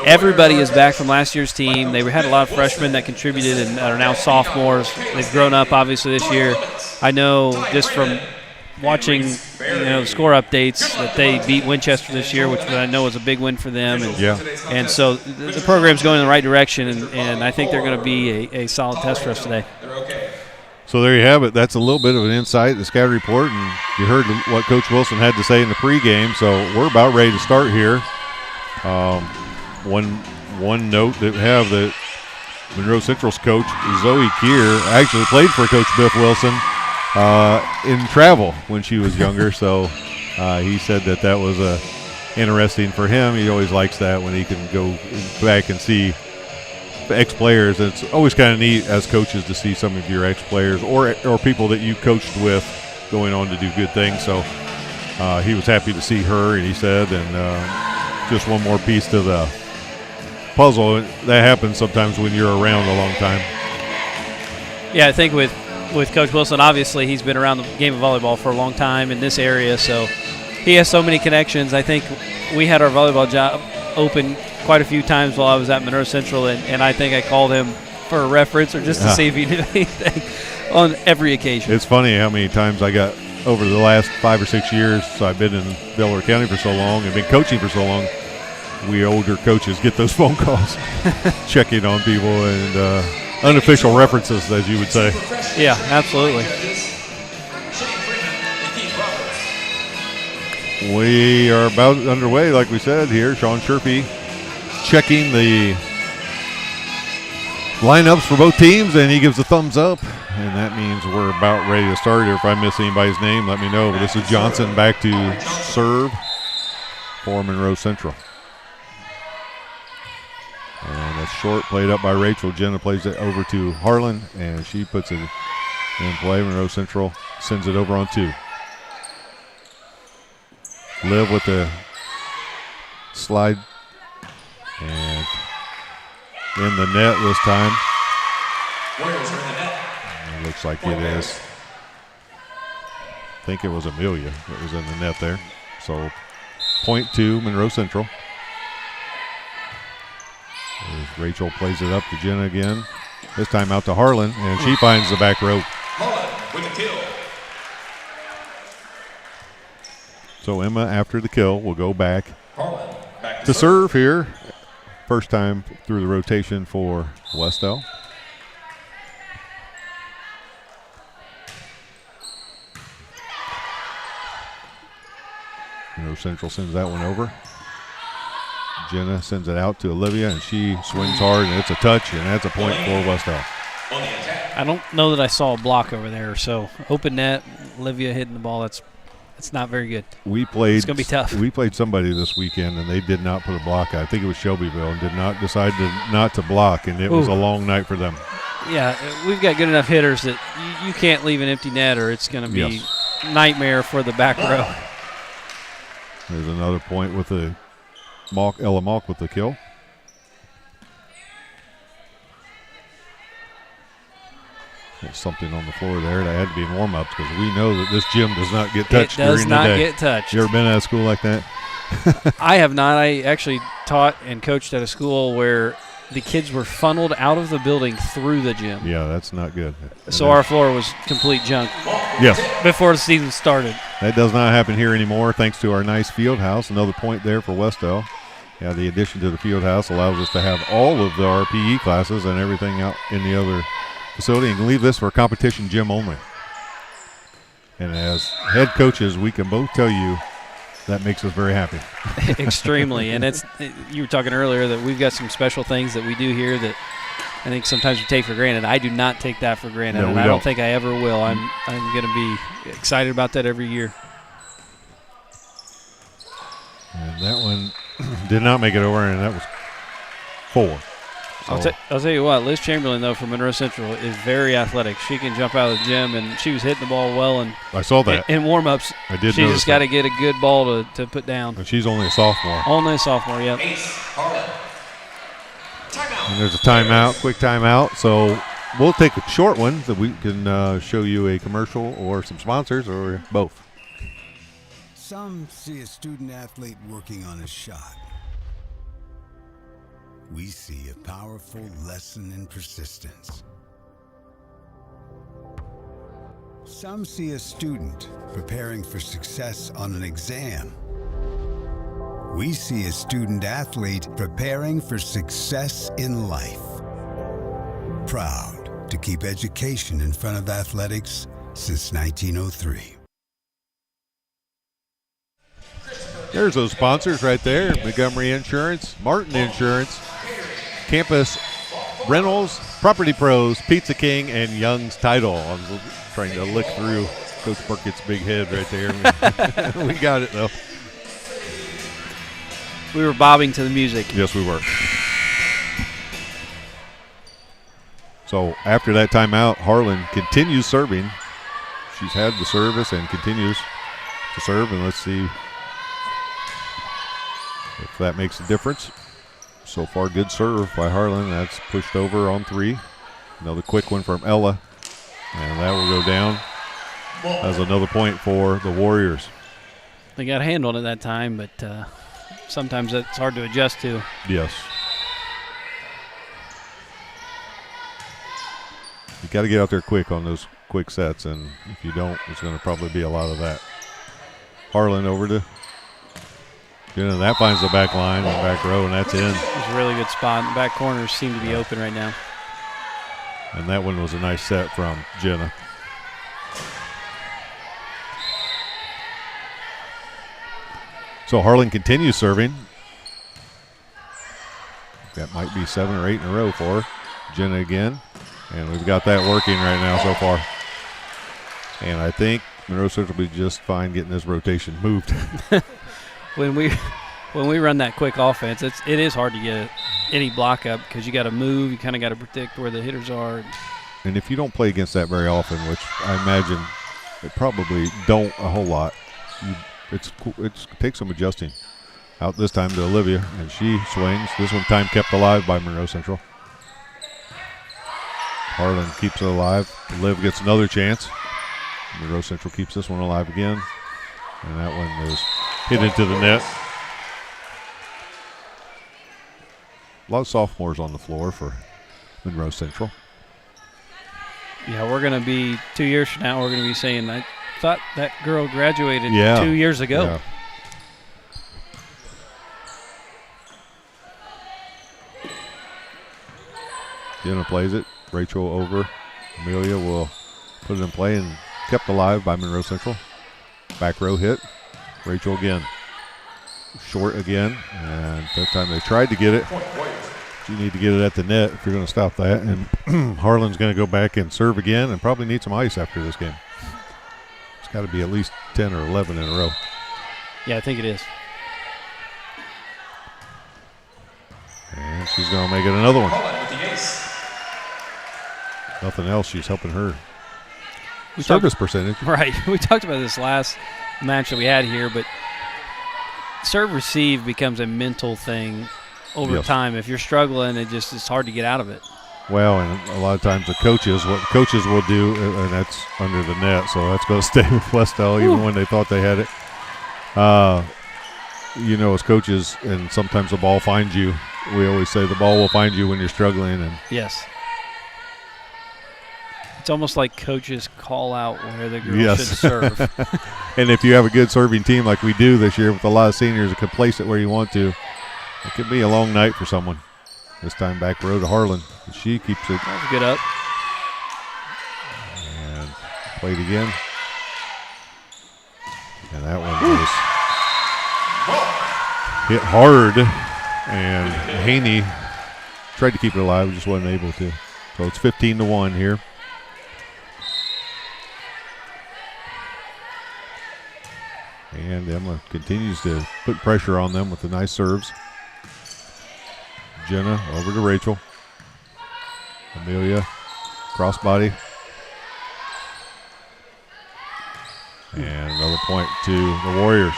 everybody is back from last year's team. They had a lot of freshmen that contributed and are now sophomores. They've grown up, obviously, this year. I know just from watching score updates that they beat Winchester this year, which I know was a big win for them. And so the program's going in the right direction, and I think they're going to be a solid test for us today. So there you have it. That's a little bit of an insight, the scout report, and you heard what Coach Wilson had to say in the pregame. So we're about ready to start here. One note that we have that Monroe Central's coach, Zoe Keir, actually played for Coach Biff Wilson in travel when she was younger. So he said that was interesting for him. He always likes that when he can go back and see ex-players. It's always kind of neat as coaches to see some of your ex-players or people that you coached with going on to do good things. So he was happy to see her, and he said, and just one more piece to the puzzle. That happens sometimes when you're around a long time. Yeah, I think with Coach Wilson, obviously he's been around the game of volleyball for a long time in this area, so he has so many connections. I think we had our volleyball job open quite a few times while I was at Monroe Central, and I think I called him for a reference or just to see if he knew anything on every occasion. It's funny how many times I got over the last 5 or 6 years. So I've been in Delaware County for so long and been coaching for so long. We older coaches get those phone calls checking on people and unofficial references, as you would say. Yeah, absolutely. We are about underway, like we said here. Sean Sherfy checking the lineups for both teams, and he gives a thumbs up, and that means we're about ready to start here. If I miss anybody's name, let me know. But this is Johnson back to serve for Monroe Central. And that's short, played up by Rachel. Jenna plays it over to Harlan, and she puts it in play. Monroe Central sends it over on 2. Liv with the slide, and in the net this time. Warriors are in the net. It looks like it is. I think it was Amelia that was in the net there. So point to Monroe Central. As Rachel plays it up to Jenna again. This time out to Harlan, and she finds the back rope. Harlan with the kill. So Emma, after the kill, will go back Harlan back to serve here. First time through the rotation for Wes-Del. Monroe Central sends that one over. Jenna sends it out to Olivia, and she swings hard, and it's a touch, and that's a point for Wes-Del. I don't know that I saw a block over there, so open net, Olivia hitting the ball, it's not very good. It's going to be tough. We played somebody this weekend, and they did not put a block out. I think it was Shelbyville, and did not decide not to block, and it was a long night for them. Yeah, we've got good enough hitters that you can't leave an empty net, or it's going to be nightmare for the back row. There's another point with the Ella Malk with the kill. There's something on the floor there that had to be in warm-ups because we know that this gym does not get touched during the day. It does not get touched. You ever been at a school like that? I have not. I actually taught and coached at a school where the kids were funneled out of the building through the gym. Yeah, that's not good. So our floor was complete junk. Yes. Before the season started. That does not happen here anymore thanks to our nice field house. Another point there for Wes-Del. Yeah, the addition to the field house allows us to have all of the RPE classes and everything out in the other facility and leave this for competition gym only. And as head coaches, we can both tell you that makes us very happy. Extremely. And you were talking earlier that we've got some special things that we do here that I think sometimes we take for granted. I do not take that for granted, no, and I don't think I ever will. I'm going to be excited about that every year. And that one did not make it over, and that was 4. So. I'll tell you what, Liz Chamberlain, though, from Monroe Central is very athletic. She can jump out of the gym, and she was hitting the ball well. And I saw that. In warm-ups, I did. She just got to get a good ball to put down. And she's only a sophomore. Only a sophomore, yep. And there's a timeout, quick timeout. So we'll take a short one that we can show you a commercial or some sponsors or both. Some see a student athlete working on a shot. We see a powerful lesson in persistence. Some see a student preparing for success on an exam. We see a student athlete preparing for success in life. Proud to keep education in front of athletics since 1903. There's those sponsors right there. Montgomery Insurance, Martin Insurance, Campus Rentals, Property Pros, Pizza King, and Young's Title. I was trying to look through Coach Burkett's big head right there. We got it, though. We were bobbing to the music. Yes, we were. So after that timeout, Harlan continues serving. She's had the service and continues to serve, and let's see if that makes a difference. So far, good serve by Harlan. That's pushed over on 3. Another quick one from Ella, and that will go down as another point for the Warriors. They got a hand on it that time, but sometimes it's hard to adjust to. Yes. You got to get out there quick on those quick sets, and if you don't, it's going to probably be a lot of that. Harlan over to Jenna. That finds the back line and back row, and that's in. It's a really good spot. The back corners seem to be open right now. And that one was a nice set from Jenna. So Harlan continues serving. That might be 7 or 8 in a row for her. Jenna again. And we've got that working right now so far. And I think Monroe Central will be just fine getting this rotation moved. When we run that quick offense, it is hard to get any block up because you got to move. You kind of got to predict where the hitters are. And if you don't play against that very often, which I imagine they probably don't a whole lot, it takes some adjusting. Out this time to Olivia, and she swings. This one time kept alive by Monroe Central. Harlan keeps it alive. Liv gets another chance. Monroe Central keeps this one alive again. And that one is hit into the net. A lot of sophomores on the floor for Monroe Central. Yeah, we're going to be 2 years from now, we're going to be saying, I thought that girl graduated 2 years ago. Yeah. Jenna plays it. Rachel over. Amelia will put it in play and kept alive by Monroe Central. Back row hit. Rachel again. Short again. And that time they tried to get it. You need to get it at the net if you're going to stop that. And Harlan's going to go back and serve again and probably need some ice after this game. It's got to be at least 10 or 11 in a row. Yeah, I think it is. And she's going to make it another one. Nothing else, she's helping her. service percentage. Right. We talked about this last match that we had here, but serve receive becomes a mental thing over time. If you're struggling, it's hard to get out of it. Well, and a lot of times what the coaches will do, and that's under the net, so that's going to stay with Wes-Del even when they thought they had it. As coaches, and sometimes the ball finds you. We always say the ball will find you when you're struggling. And yes. It's almost like coaches call out where the girl should serve. And if you have a good serving team like we do this year with a lot of seniors that can place it where you want to, it could be a long night for someone. This time back row to Harlan. She keeps it. That was good up. And played again. And that one was hit hard. And Haney tried to keep it alive, just wasn't able to. So it's 15-1 here. And Emma continues to put pressure on them with the nice serves. Jenna over to Rachel. Amelia, crossbody. And another point to the Warriors.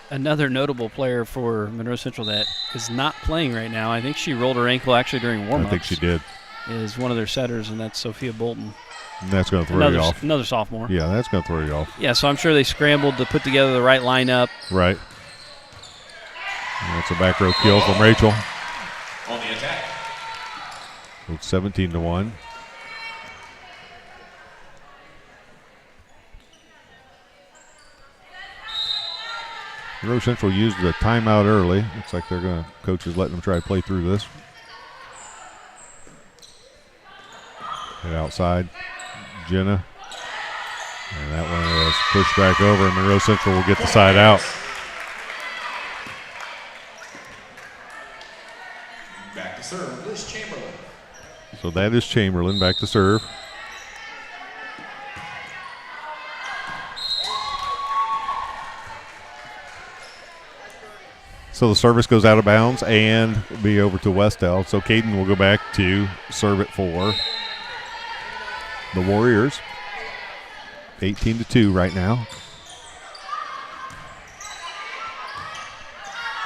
Another notable player for Monroe Central that is not playing right now, I think she rolled her ankle actually during warm-ups. I think she did. Is one of their setters, and that's Sophia Bolton. And that's going to throw you off. Another sophomore. Yeah, that's going to throw you off. Yeah, so I'm sure they scrambled to put together the right lineup. Right. And that's a back row kill from Rachel. On the attack. It's 17-1. Monroe Central used the timeout early. Looks like coach is letting them try to play through this. Hit outside. Jenna. And that one was pushed back over, and Monroe Central will get the side out. Back to serve, Liz Chamberlain. So that is Chamberlain back to serve. So the service goes out of bounds and be over to Wes-Del. So Caden will go back to serve it for the Warriors. 18-2 right now.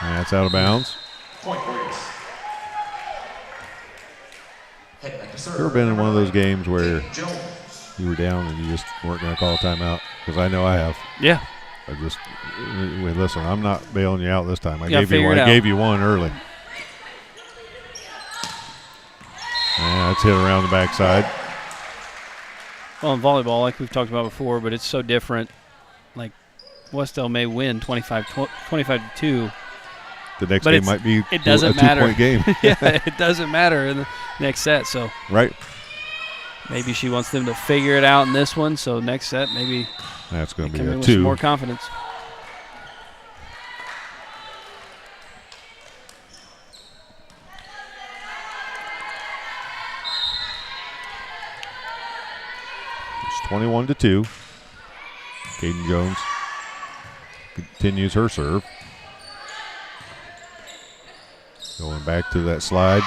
And that's out of bounds. Point Warriors. Head back to serve. Ever been in one of those games where you were down and you just weren't going to call a timeout? Because I know I have. Yeah. Listen, I'm not bailing you out this time. I gave you one early. And that's hit around the backside. Well, in volleyball, like we've talked about before, but it's so different. Like, Wes-Del may win 25-2. The next game might be a 2-point game. Yeah, it doesn't matter in the next set. So right. Maybe she wants them to figure it out in this one. So next set, maybe that's going to be come a in 2. with some more confidence. It's 21-2. Caden Jones continues her serve. Going back to that slide,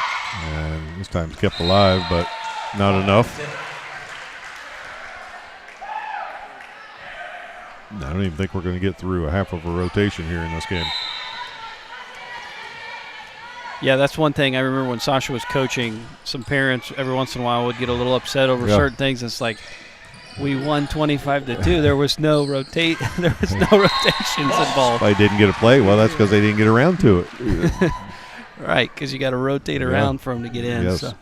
and this time it's kept alive, but not enough. I don't even think we're going to get through a half of a rotation here in this game. Yeah, that's one thing. I remember when Sasha was coaching, some parents every once in a while would get a little upset over certain things. It's like, we won 25-2. There was no rotations involved. I didn't get a play. Well, that's because they didn't get around to it. Right, because you got to rotate around for them to get in. Yes. So.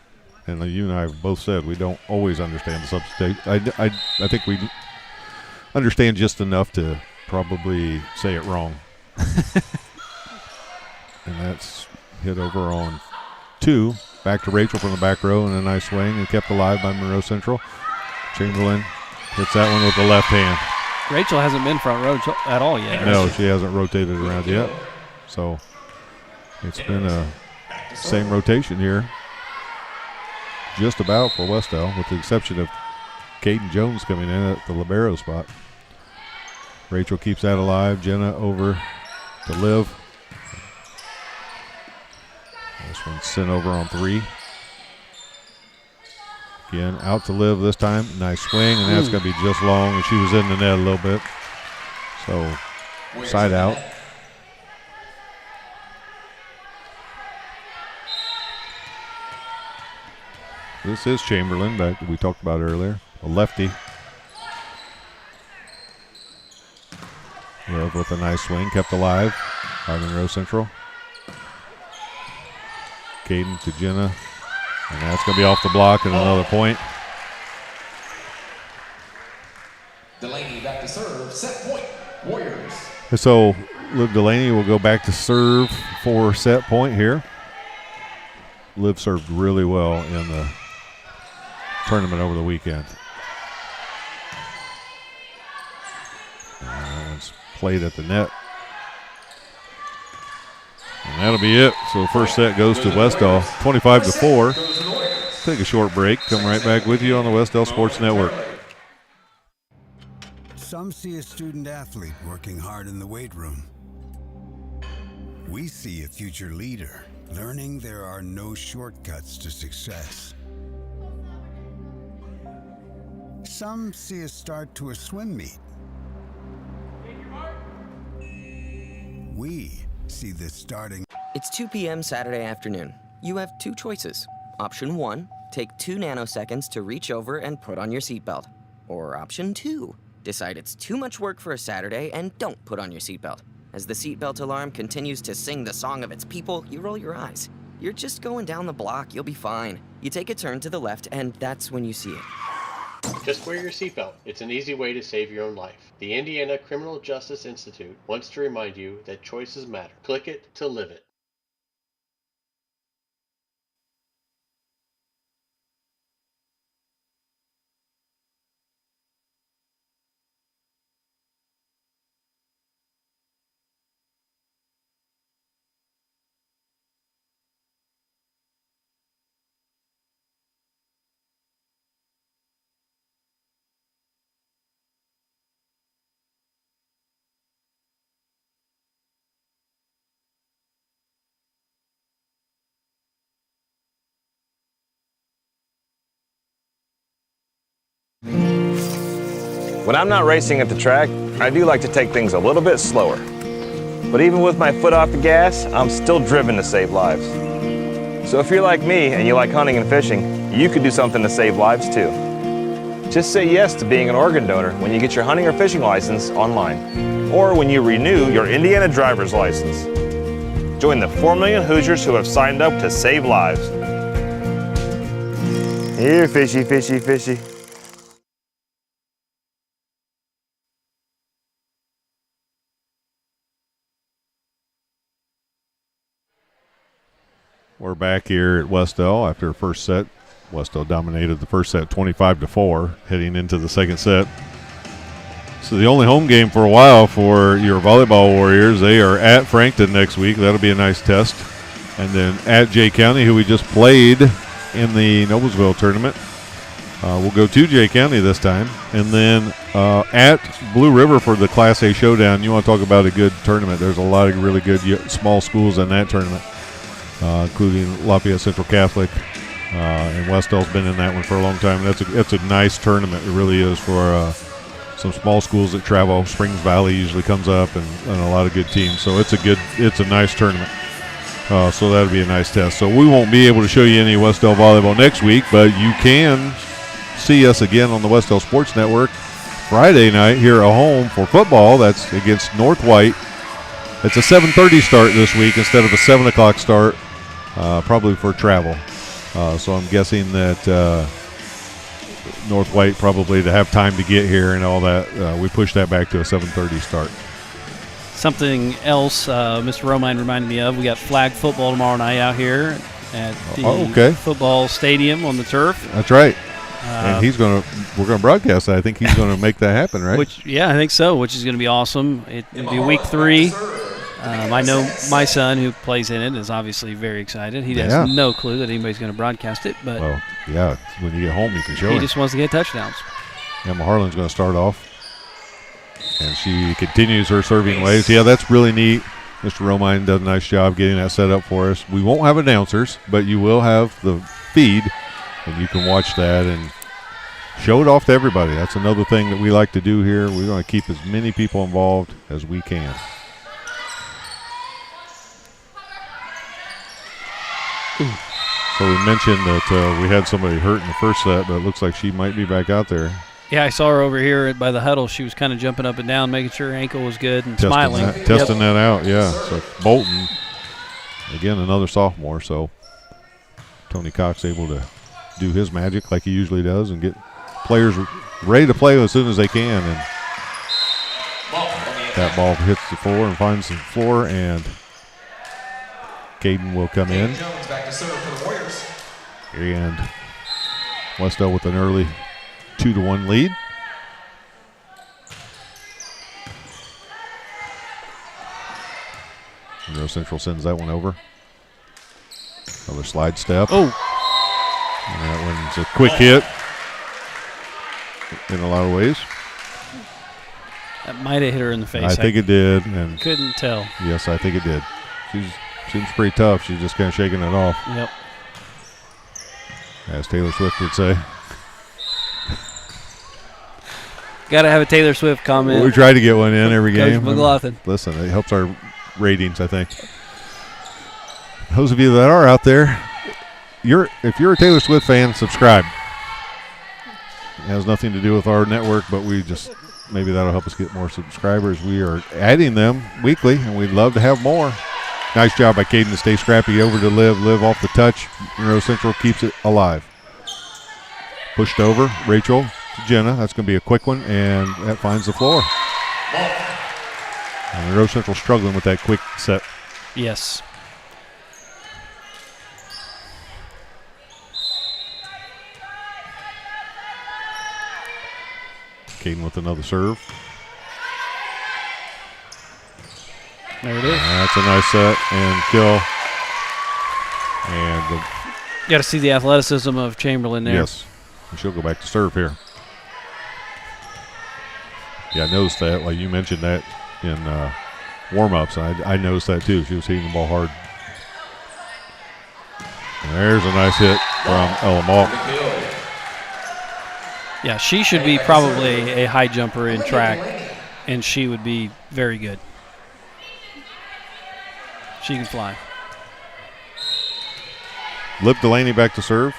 And you and I have both said we don't always understand the substitution. I think we understand just enough to probably say it wrong. And that's hit over on 2. Back to Rachel from the back row, and a nice swing and kept alive by Monroe Central. Chamberlain hits that one with the left hand. Rachel hasn't been front row at all yet. No, she hasn't rotated around yet. So it's been a same rotation here, just about for Wes-Del, with the exception of Caden Jones coming in at the libero spot. Rachel keeps that alive. Jenna over to Liv. This one's sent over on 3. Again, out to Liv this time. Nice swing, and that's going to be just long. And she was in the net a little bit. So, side out. This is Chamberlain, back that we talked about earlier. A lefty. Liv with a nice swing, kept alive by Monroe Central. Caden to Jenna. And that's going to be off the block and another point. Delaney back to serve. Set point. Warriors. So Liv Delaney will go back to serve for set point here. Liv served really well in the tournament over the weekend. And that one's played at the net. And that'll be it. So the first set goes to Wes-Del, 25-4. Take a short break. Come right back with you on the Wes-Del Sports Network. Some see a student athlete working hard in the weight room. We see a future leader learning there are no shortcuts to success. Some see a start to a swim meet. We see the starting. It's 2 p.m. Saturday afternoon. You have two choices. Option 1, take 2 nanoseconds to reach over and put on your seatbelt. Or option 2, decide it's too much work for a Saturday and don't put on your seatbelt. As the seatbelt alarm continues to sing the song of its people, you roll your eyes. You're just going down the block, you'll be fine. You take a turn to the left, and that's when you see it. Just wear your seatbelt. It's an easy way to save your own life. The Indiana Criminal Justice Institute wants to remind you that choices matter. Click it to live it. When I'm not racing at the track, I do like to take things a little bit slower. But even with my foot off the gas, I'm still driven to save lives. So if you're like me and you like hunting and fishing, you could do something to save lives too. Just say yes to being an organ donor when you get your hunting or fishing license online, or when you renew your Indiana driver's license. Join the 4 million Hoosiers who have signed up to save lives. Here, fishy, fishy, fishy. We're back here at Wes-Del after the first set. Wes-Del dominated the first set 25-4, heading into the second set. So the only home game for a while for your volleyball Warriors. They are at Frankton next week. That'll be a nice test. And then at Jay County, who we just played in the Noblesville tournament. We'll go to Jay County this time. And then at Blue River for the Class A Showdown. You want to talk about a good tournament. There's a lot of really good small schools in that tournament. Including Lafayette Central Catholic, and Wes-Del's been in that one for a long time. That's a nice tournament. It really is for some small schools that travel. Springs Valley usually comes up, and a lot of good teams. So it's a nice tournament. So that'll be a nice test. So we won't be able to show you any Wes-Del volleyball next week, but you can see us again on the Wes-Del Sports Network Friday night here at home for football. That's against North White. It's a 7:30 start this week instead of a 7 o'clock start. Probably for travel. So I'm guessing that North White probably to have time to get here and all that. We pushed that back to a 7:30 start. Something else Mr. Romine reminded me of, we got flag football tomorrow night out here at the football stadium on the turf. That's right. And we're going to broadcast that. I think he's going to make that happen, right? I think so, which is going to be awesome. It'll be week 3. I know my son, who plays in it, is obviously very excited. He has no clue that anybody's going to broadcast it. But when you get home, you can show him. He just wants to get touchdowns. Emma Harlan's going to start off. And she continues her serving ways. Yeah, that's really neat. Mr. Romine does a nice job getting that set up for us. We won't have announcers, but you will have the feed And you can watch that and show it off to everybody. That's another thing that we like to do here. We want to keep as many people involved as we can. So we mentioned that we had somebody hurt in the first set, but it looks like she might be back out there. Yeah, I saw her over here by the huddle. She was kind of jumping up and down, making sure her ankle was good and smiling. Testing that out, yeah. So Bolton, again, another sophomore. So Tony Cox able to do his magic like he usually does and get players ready to play as soon as they can. And that ball hits the floor and finds the floor, and Caden will come in. Jones back to serve for the Warriors. And Wes-Del with an early 2-1 lead. Monroe Central sends that one over. Another slide step. Oh. And that one's a quick hit in a lot of ways. That might have hit her in the face. I think it did. And couldn't tell. Yes, I think it did. Seems pretty tough. She's just kind of shaking it off. Yep. As Taylor Swift would say. Got to have a Taylor Swift comment. Well, we try to get one in every game. Coach McLaughlin. Listen, it helps our ratings, I think. Those of you that are out there, if you're a Taylor Swift fan, subscribe. It has nothing to do with our network, but maybe that'll help us get more subscribers. We are adding them weekly, and we'd love to have more. Nice job by Caden to stay scrappy over to Liv off the touch. Monroe Central keeps it alive. Pushed over, Rachel to Jenna. That's going to be a quick one, and that finds the floor. And Monroe Central struggling with that quick set. Yes. Caden with another serve. There it is. That's a nice set and kill. And you got to see the athleticism of Chamberlain there. Yes. And she'll go back to serve here. Yeah, I noticed that. Like you mentioned that in warm-ups. I noticed that too. She was hitting the ball hard. And there's a nice hit from Ella Malk. Yeah, she should be probably a high jumper in track, and she would be very good. She can fly. Lip Delaney back to serve.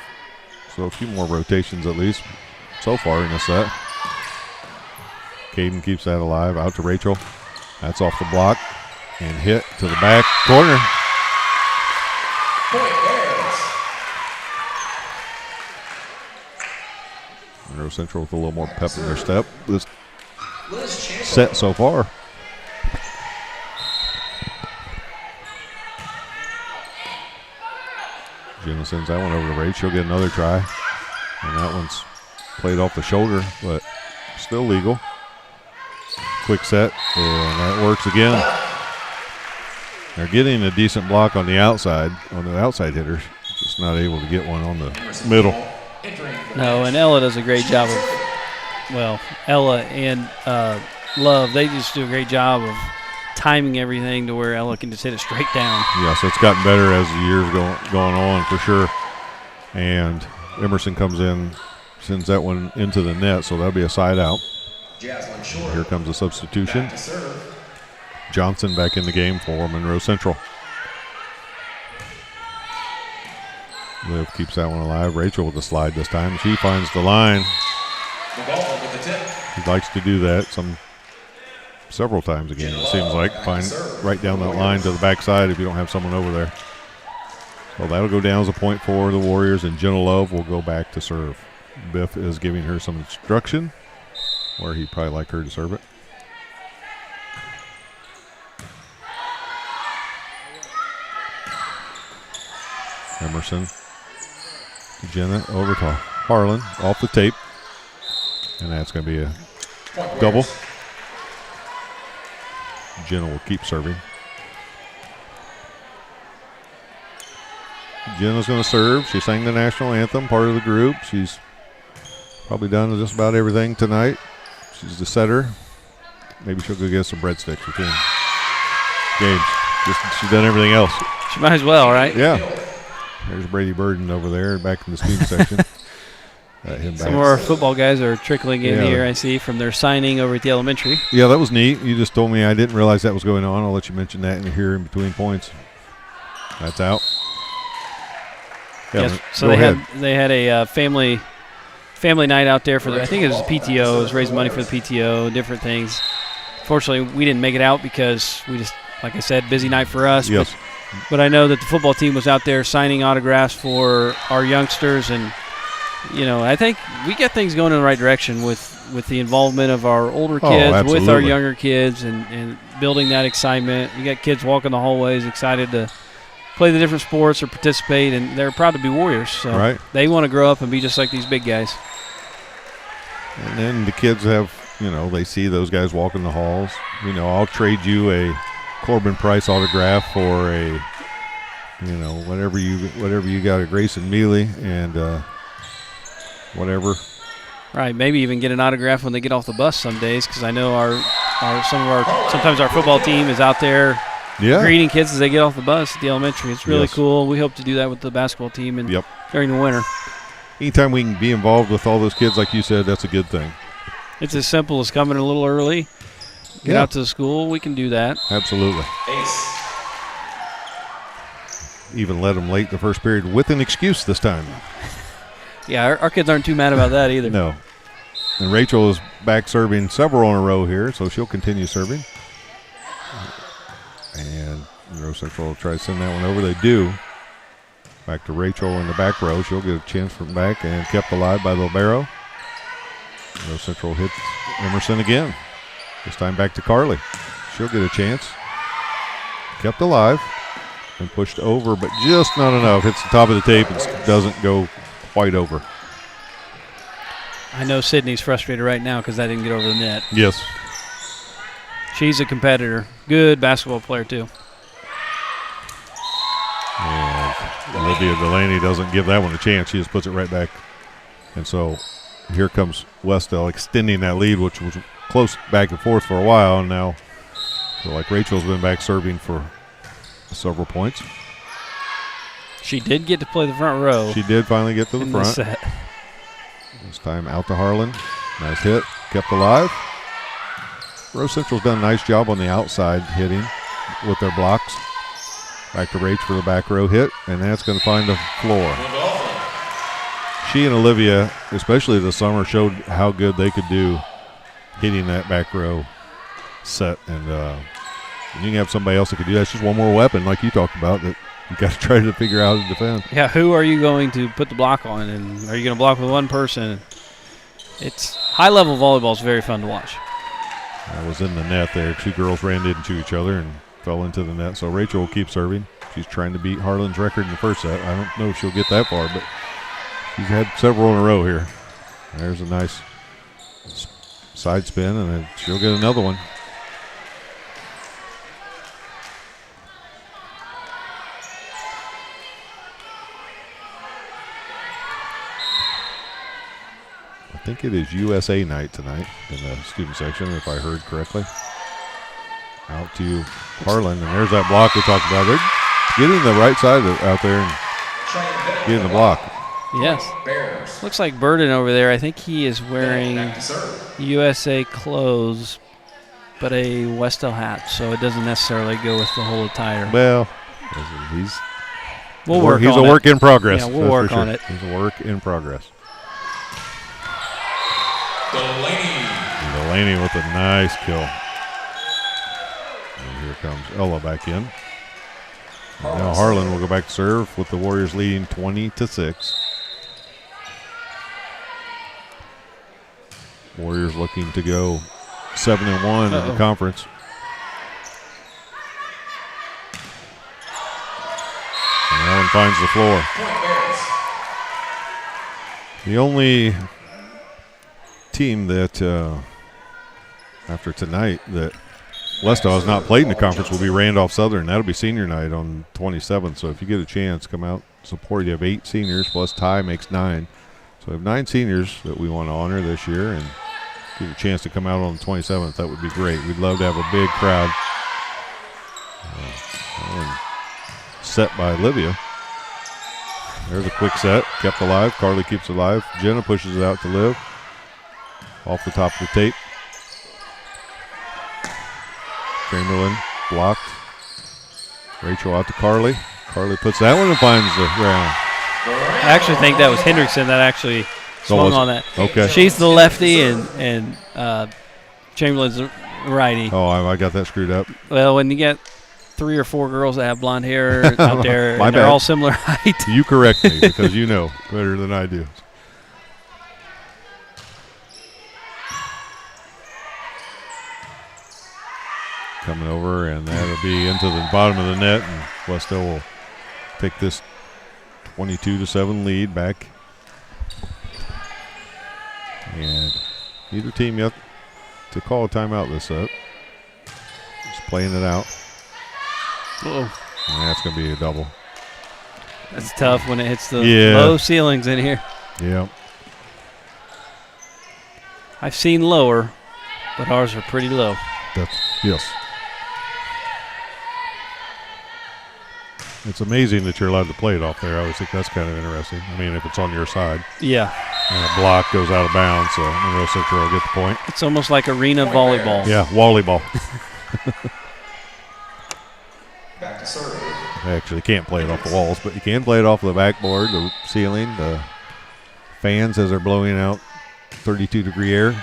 So a few more rotations at least so far in this set. Caden keeps that alive. Out to Rachel. That's off the block and hit to the back corner. Monroe Central with a little more pep in their step this set so far. Jenna sends that one over to Rach. She'll get another try. And that one's played off the shoulder, but still legal. Quick set, and that works again. They're getting a decent block on the outside hitters. Just not able to get one on the middle. No, and Ella does a great job of, Ella and Love, they just do a great job of timing everything to where Ella can just hit it straight down. Yeah, so it's gotten better as the years going on for sure. And Emerson comes in, sends that one into the net, so that'll be a side out. Here comes a substitution. Johnson back in the game for Monroe Central. Liv keeps that one alive. Rachel with the slide this time. She finds the line. He likes to do that several times a game, it seems like. Find right down that line to the backside if you don't have someone over there. So that'll go down as a point for the Warriors, and Jenna Love will go back to serve. Biff is giving her some instruction where he'd probably like her to serve it. Emerson. Jenna over to Harlan off the tape. And that's going to be a double. Jenna will keep serving. Jenna's going to serve. She sang the national anthem, part of the group. She's probably done just about everything tonight. She's the setter. Maybe she'll go get some breadsticks between games. She's done everything else. She might as well, right? Yeah. There's Brady Burden over there back in the student section. him back. Some of our football guys are trickling in Yeah. here, I see, from their signing over at the elementary. Yeah, that was neat. You just told me. I didn't realize that was going on. I'll let you mention that in here in between points. That's out. Yeah, Yes, so go ahead. they had a family night out there for I think it was the PTO. It was raising money for the PTO, different things. Fortunately, we didn't make it out because we just, like I said, busy night for us. Yes. But I know that the football team was out there signing autographs for our youngsters, and I think we get things going in the right direction with the involvement of our older kids with our younger kids and building that excitement. You got kids walking the hallways excited to play the different sports or participate, and they're proud to be Warriors. So they want to grow up and be just like these big guys. And then the kids have, they see those guys walking the halls. I'll trade you a Corbin Price autograph for a, whatever you got, a Grayson Mealy and whatever. Right, maybe even get an autograph when they get off the bus some days, because I know sometimes our football team is out there greeting kids as they get off the bus at the elementary. It's really cool. We hope to do that with the basketball team and during the winter. Anytime we can be involved with all those kids, like you said, that's a good thing. It's as simple as coming a little early, get out to the school. We can do that. Absolutely. Even let them late the first period with an excuse this time. Yeah, our kids aren't too mad about that either. No. And Rachel is back serving several in a row here, so she'll continue serving. And Monroe Central will try to send that one over. They do. Back to Rachel in the back row. She'll get a chance from back and kept alive by the libero. Monroe Central hits Emerson again. This time back to Carly. She'll get a chance. Kept alive and pushed over, but just not enough. Hits the top of the tape and doesn't go quite over. I know Sydney's frustrated right now because I didn't get over the net. Yes. She's a competitor. Good basketball player, too. And Olivia Delaney doesn't give that one a chance. She just puts it right back. And so here comes Wes-Del extending that lead, which was close back and forth for a while. And now I feel like Rachel's been back serving for several points. She did get to play the front row. She did finally get to the front. Set. This time out to Harlan. Nice hit. Kept alive. Rose Central's done a nice job on the outside hitting with their blocks. Back to Rach for the back row hit, and that's going to find the floor. She and Olivia, especially this summer, showed how good they could do hitting that back row set. And you can have somebody else that could do that. It's just one more weapon, like you talked about, that you got to try to figure out how to defend. Yeah, who are you going to put the block on, and are you going to block with one person? It's high-level volleyball is very fun to watch. That was in the net there. Two girls ran into each other and fell into the net. So Rachel will keep serving. She's trying to beat Harlan's record in the first set. I don't know if she'll get that far, but she's had several in a row here. There's a nice side spin, and then she'll get another one. I think it is USA night tonight in the student section, if I heard correctly. Out to Harlan, and there's that block we talked about. They're getting the right side out there and getting the block. Yes. Looks like Burden over there. I think he is wearing USA clothes, but a Wes-Del hat, so it doesn't necessarily go with the whole attire. Well, he's a work in progress. Yeah, we'll work on it. He's a work in progress. Delaney with a nice kill. And here comes Ella back in. And now Harlan will go back to serve with the Warriors leading 20-6. Warriors looking to go 7-1 in the conference. And Allen finds the floor. The only team that after tonight that Wes-Del has not played in the conference will be Randolph Southern. That'll be senior night on 27th. So if you get a chance, come out, support. You have 8 seniors plus Ty makes 9. So we have 9 seniors that we want to honor this year, and get a chance to come out on the 27th. That would be great. We'd love to have a big crowd. Set by Olivia. There's a quick set, kept alive. Carly keeps it alive. Jenna pushes it out to Liv. Off the top of the tape. Chamberlain blocked. Rachel out to Carly. Carly puts that one and finds the ground. I actually think that was Hendrickson that actually swung on that. Okay. She's the lefty and Chamberlain's the righty. Oh, I got that screwed up. Well, when you get 3 or 4 girls that have blonde hair out there, My and they're bad. all similar height. You correct me because you know better than I do. Coming over, and that'll be into the bottom of the net, and Wes-Del will take this 22-7 lead back. And neither team yet to call a timeout this set. Just playing it out. Uh-oh. And that's going to be a double. That's tough when it hits the Yeah. low ceilings in here. Yeah. I've seen lower, but ours are pretty low. Yes. It's amazing that you're allowed to play it off there. I always think that's kind of interesting. I mean, if it's on your side. Yeah. And a block goes out of bounds, so Monroe Central will get the point. It's almost like arena volleyball. Yeah, volleyball. Back to serve. Actually, can't play it off the walls, but you can play it off the backboard, the ceiling, the fans as they're blowing out 32-degree air.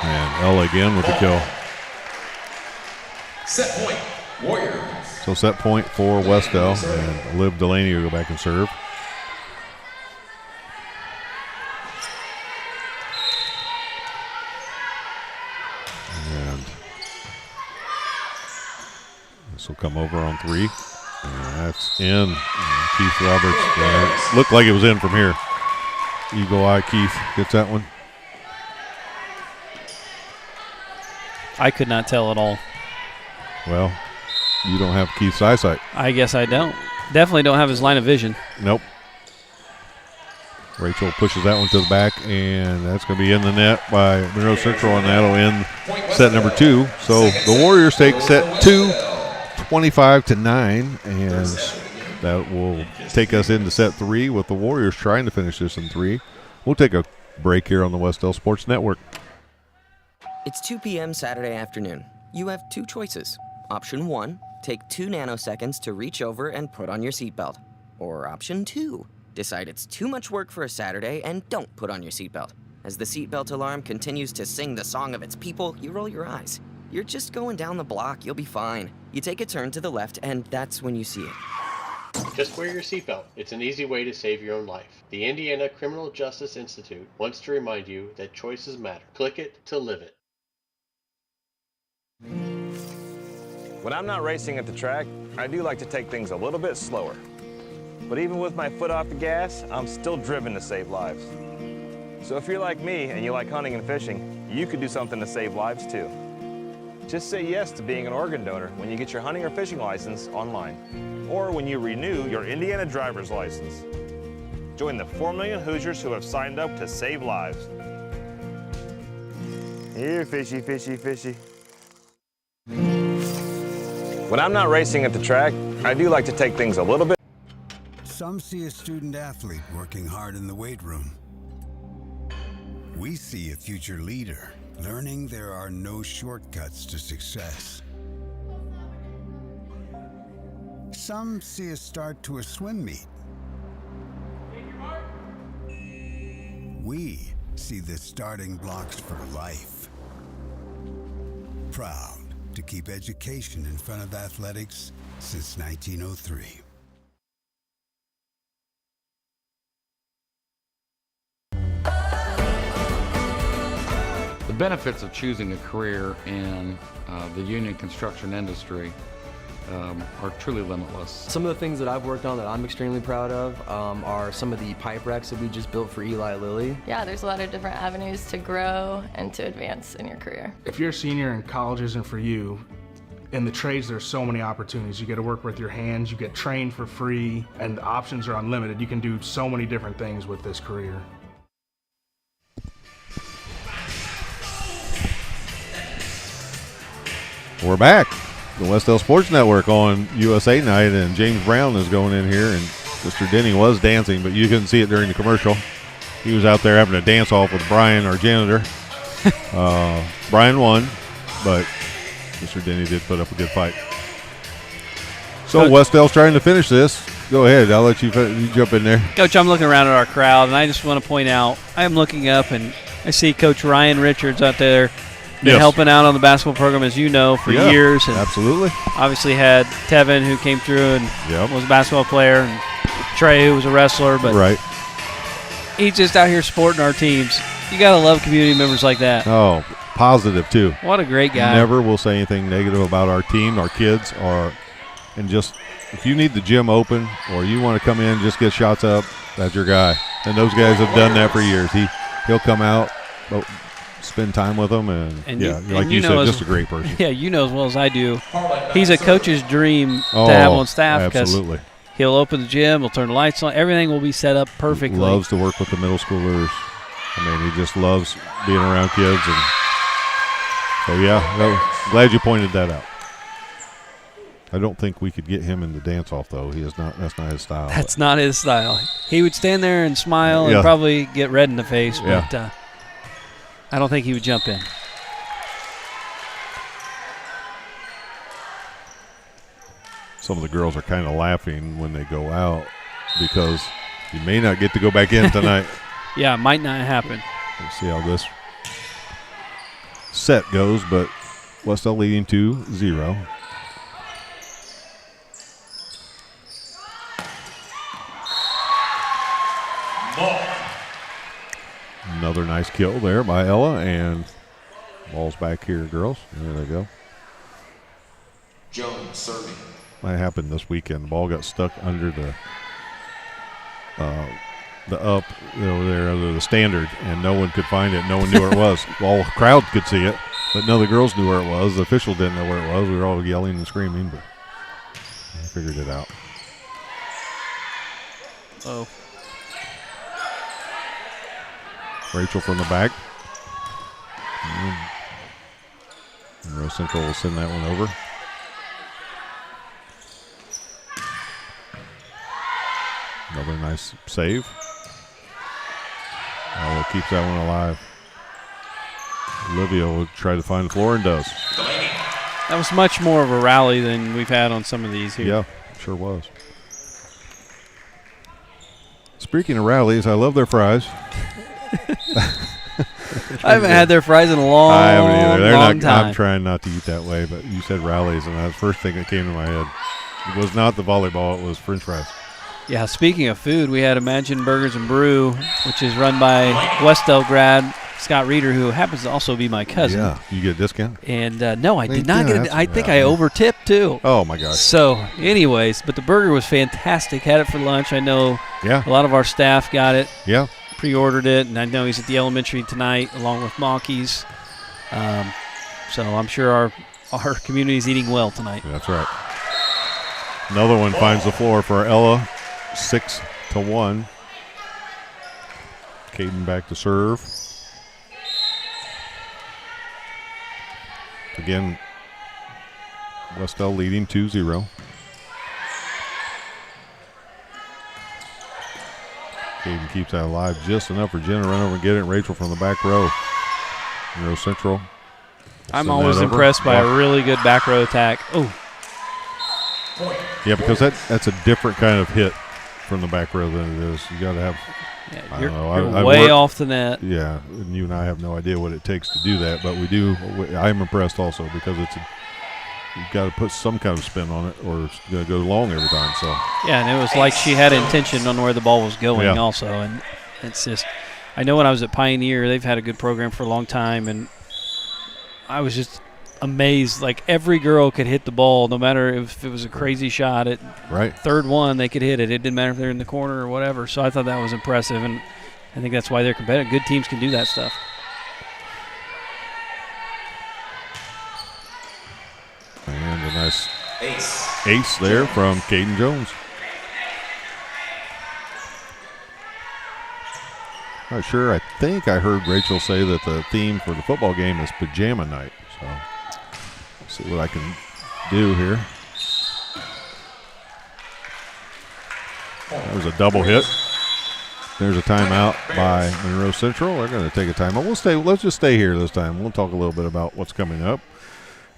And Ella again with the kill. Set point, Warriors. So set point for Wes-Del, and Liv Delaney will go back and serve. And this will come over on 3. And that's in. And Keith Roberts. Looked like it was in from here. Eagle Eye Keith gets that one. I could not tell at all. Well, you don't have Keith's eyesight. I guess I don't. Definitely don't have his line of vision. Nope. Rachel pushes that one to the back, and that's going to be in the net by Monroe Central, and that'll end set number 2. So the Warriors take set 2, 25-9, and that will take us into set 3 with the Warriors trying to finish this in 3. We'll take a break here on the Wes-Del Sports Network. It's 2 p.m. Saturday afternoon. You have 2 choices. Option 1, take 2 nanoseconds to reach over and put on your seatbelt. Or option 2, decide it's too much work for a Saturday and don't put on your seatbelt. As the seatbelt alarm continues to sing the song of its people, you roll your eyes. You're just going down the block, you'll be fine. You take a turn to the left, and that's when you see it. Just wear your seatbelt. It's an easy way to save your own life. The Indiana Criminal Justice Institute wants to remind you that choices matter. Click it to live it. When I'm not racing at the track, I do like to take things a little bit slower. But even with my foot off the gas, I'm still driven to save lives. So if you're like me and you like hunting and fishing, you could do something to save lives too. Just say yes to being an organ donor when you get your hunting or fishing license online, or when you renew your Indiana driver's license. Join the 4 million Hoosiers who have signed up to save lives. Here, fishy, fishy, fishy. When I'm not racing at the track, I do like to take things a little bit. Some see a student athlete working hard in the weight room. We see a future leader learning there are no shortcuts to success. Some see a start to a swim meet. We see the starting blocks for life. Proud to keep education in front of athletics since 1903. The benefits of choosing a career in the union construction industry are truly limitless. Some of the things that I've worked on that I'm extremely proud of are some of the pipe racks that we just built for Eli Lilly. Yeah, there's a lot of different avenues to grow and to advance in your career. If you're a senior and college isn't for you, in the trades there's so many opportunities. You get to work with your hands, you get trained for free, and the options are unlimited. You can do so many different things with this career. We're back. the Wes-Del Sports Network on USA Night, and James Brown is going in here, and Mr. Denny was dancing, but you couldn't see it during the commercial. He was out there having a dance-off with Brian, our janitor. Brian won, but Mr. Denny did put up a good fight. So Wes-Del's trying to finish this. Go ahead. I'll let you jump in there. Coach, I'm looking around at our crowd, and I just want to point out, I'm looking up, and I see Coach Ryan Richards out there been helping out on the basketball program, as you know, for years. And absolutely. Obviously had Tevin, who came through and was a basketball player, and Trey, who was a wrestler. But he's just out here supporting our teams. You got to love community members like that. Oh, positive, too. What a great guy. Never will say anything negative about our team, our kids, and just if you need the gym open or you want to come in, just get shots up, that's your guy. And those guys have done that for years. He'll come out, spend time with them, and like you said, just a great person. Yeah, you know as well as I do. He's a coach's dream to have on staff. Absolutely. He'll open the gym, he'll turn the lights on, everything will be set up perfectly. He loves to work with the middle schoolers. I mean, he just loves being around kids. And so, glad you pointed that out. I don't think we could get him in the dance-off, though. That's not his style. That's not his style. He would stand there and smile and probably get red in the face, but I don't think he would jump in. Some of the girls are kind of laughing when they go out because you may not get to go back in tonight. Yeah, it might not happen. Let's see how this set goes, but Wes-Del leading 2-0. Another nice kill there by Ella, and ball's back here, girls. There they go. Jones serving. That happened this weekend. The ball got stuck under the up there under the standard, and no one could find it. No one knew where it was. All the crowd could see it, but none of the girls knew where it was. The official didn't know where it was. We were all yelling and screaming, but I figured it out. Oh. Rachel from the back. Monroe Central will send that one over. Another nice save. Oh, keeps that one alive. Olivia will try to find the floor and does. That was much more of a rally than we've had on some of these here. Yeah, sure was. Speaking of rallies, I love their fries. I haven't had their fries in a long, I haven't either. long time. I'm trying not to eat that way, but you said rallies, and that's the first thing that came to my head. It was not the volleyball, it was French fries. Yeah, speaking of food, we had Imagine Burgers and Brew, which is run by Wes-Del grad Scott Reeder, who happens to also be my cousin. Yeah, you get a discount? And no, I did not get it. I think I over-tipped, too. Oh, my gosh. So, anyways, but the burger was fantastic. Had it for lunch. I know a lot of our staff got it. Yeah. Pre-ordered it, and I know he's at the elementary tonight along with Monkeys. So I'm sure our community's eating well tonight. That's right. Another one finds the floor for Ella, 6-1. Caden back to serve. Again, Wes-Del leading 2-0. Caden keeps that alive just enough for Jen to run over and get it. Rachel from the back row. Monroe Central. I'm always impressed by a really good back row attack. Oh. Yeah, because that's a different kind of hit from the back row than it is. You got to have. Yeah, you're way off the net. Yeah, and you and I have no idea what it takes to do that, but we do. I'm impressed also because you've got to put some kind of spin on it, or it's going to go long every time. So. Yeah, and it was like she had intention on where the ball was going also, and it's just. I know when I was at Pioneer, they've had a good program for a long time, and I was just amazed. Like, every girl could hit the ball, no matter if it was a crazy shot. At third one, they could hit it. It didn't matter if they're in the corner or whatever. So I thought that was impressive, and I think that's why they're competitive. Good teams can do that stuff. And a nice ace there from Caden Jones. Not sure. I think I heard Rachel say that the theme for the football game is pajama night. So see what I can do here. That was a double hit. There's a timeout by Monroe Central. They're going to take a timeout. Let's just stay here this time. We'll talk a little bit about what's coming up.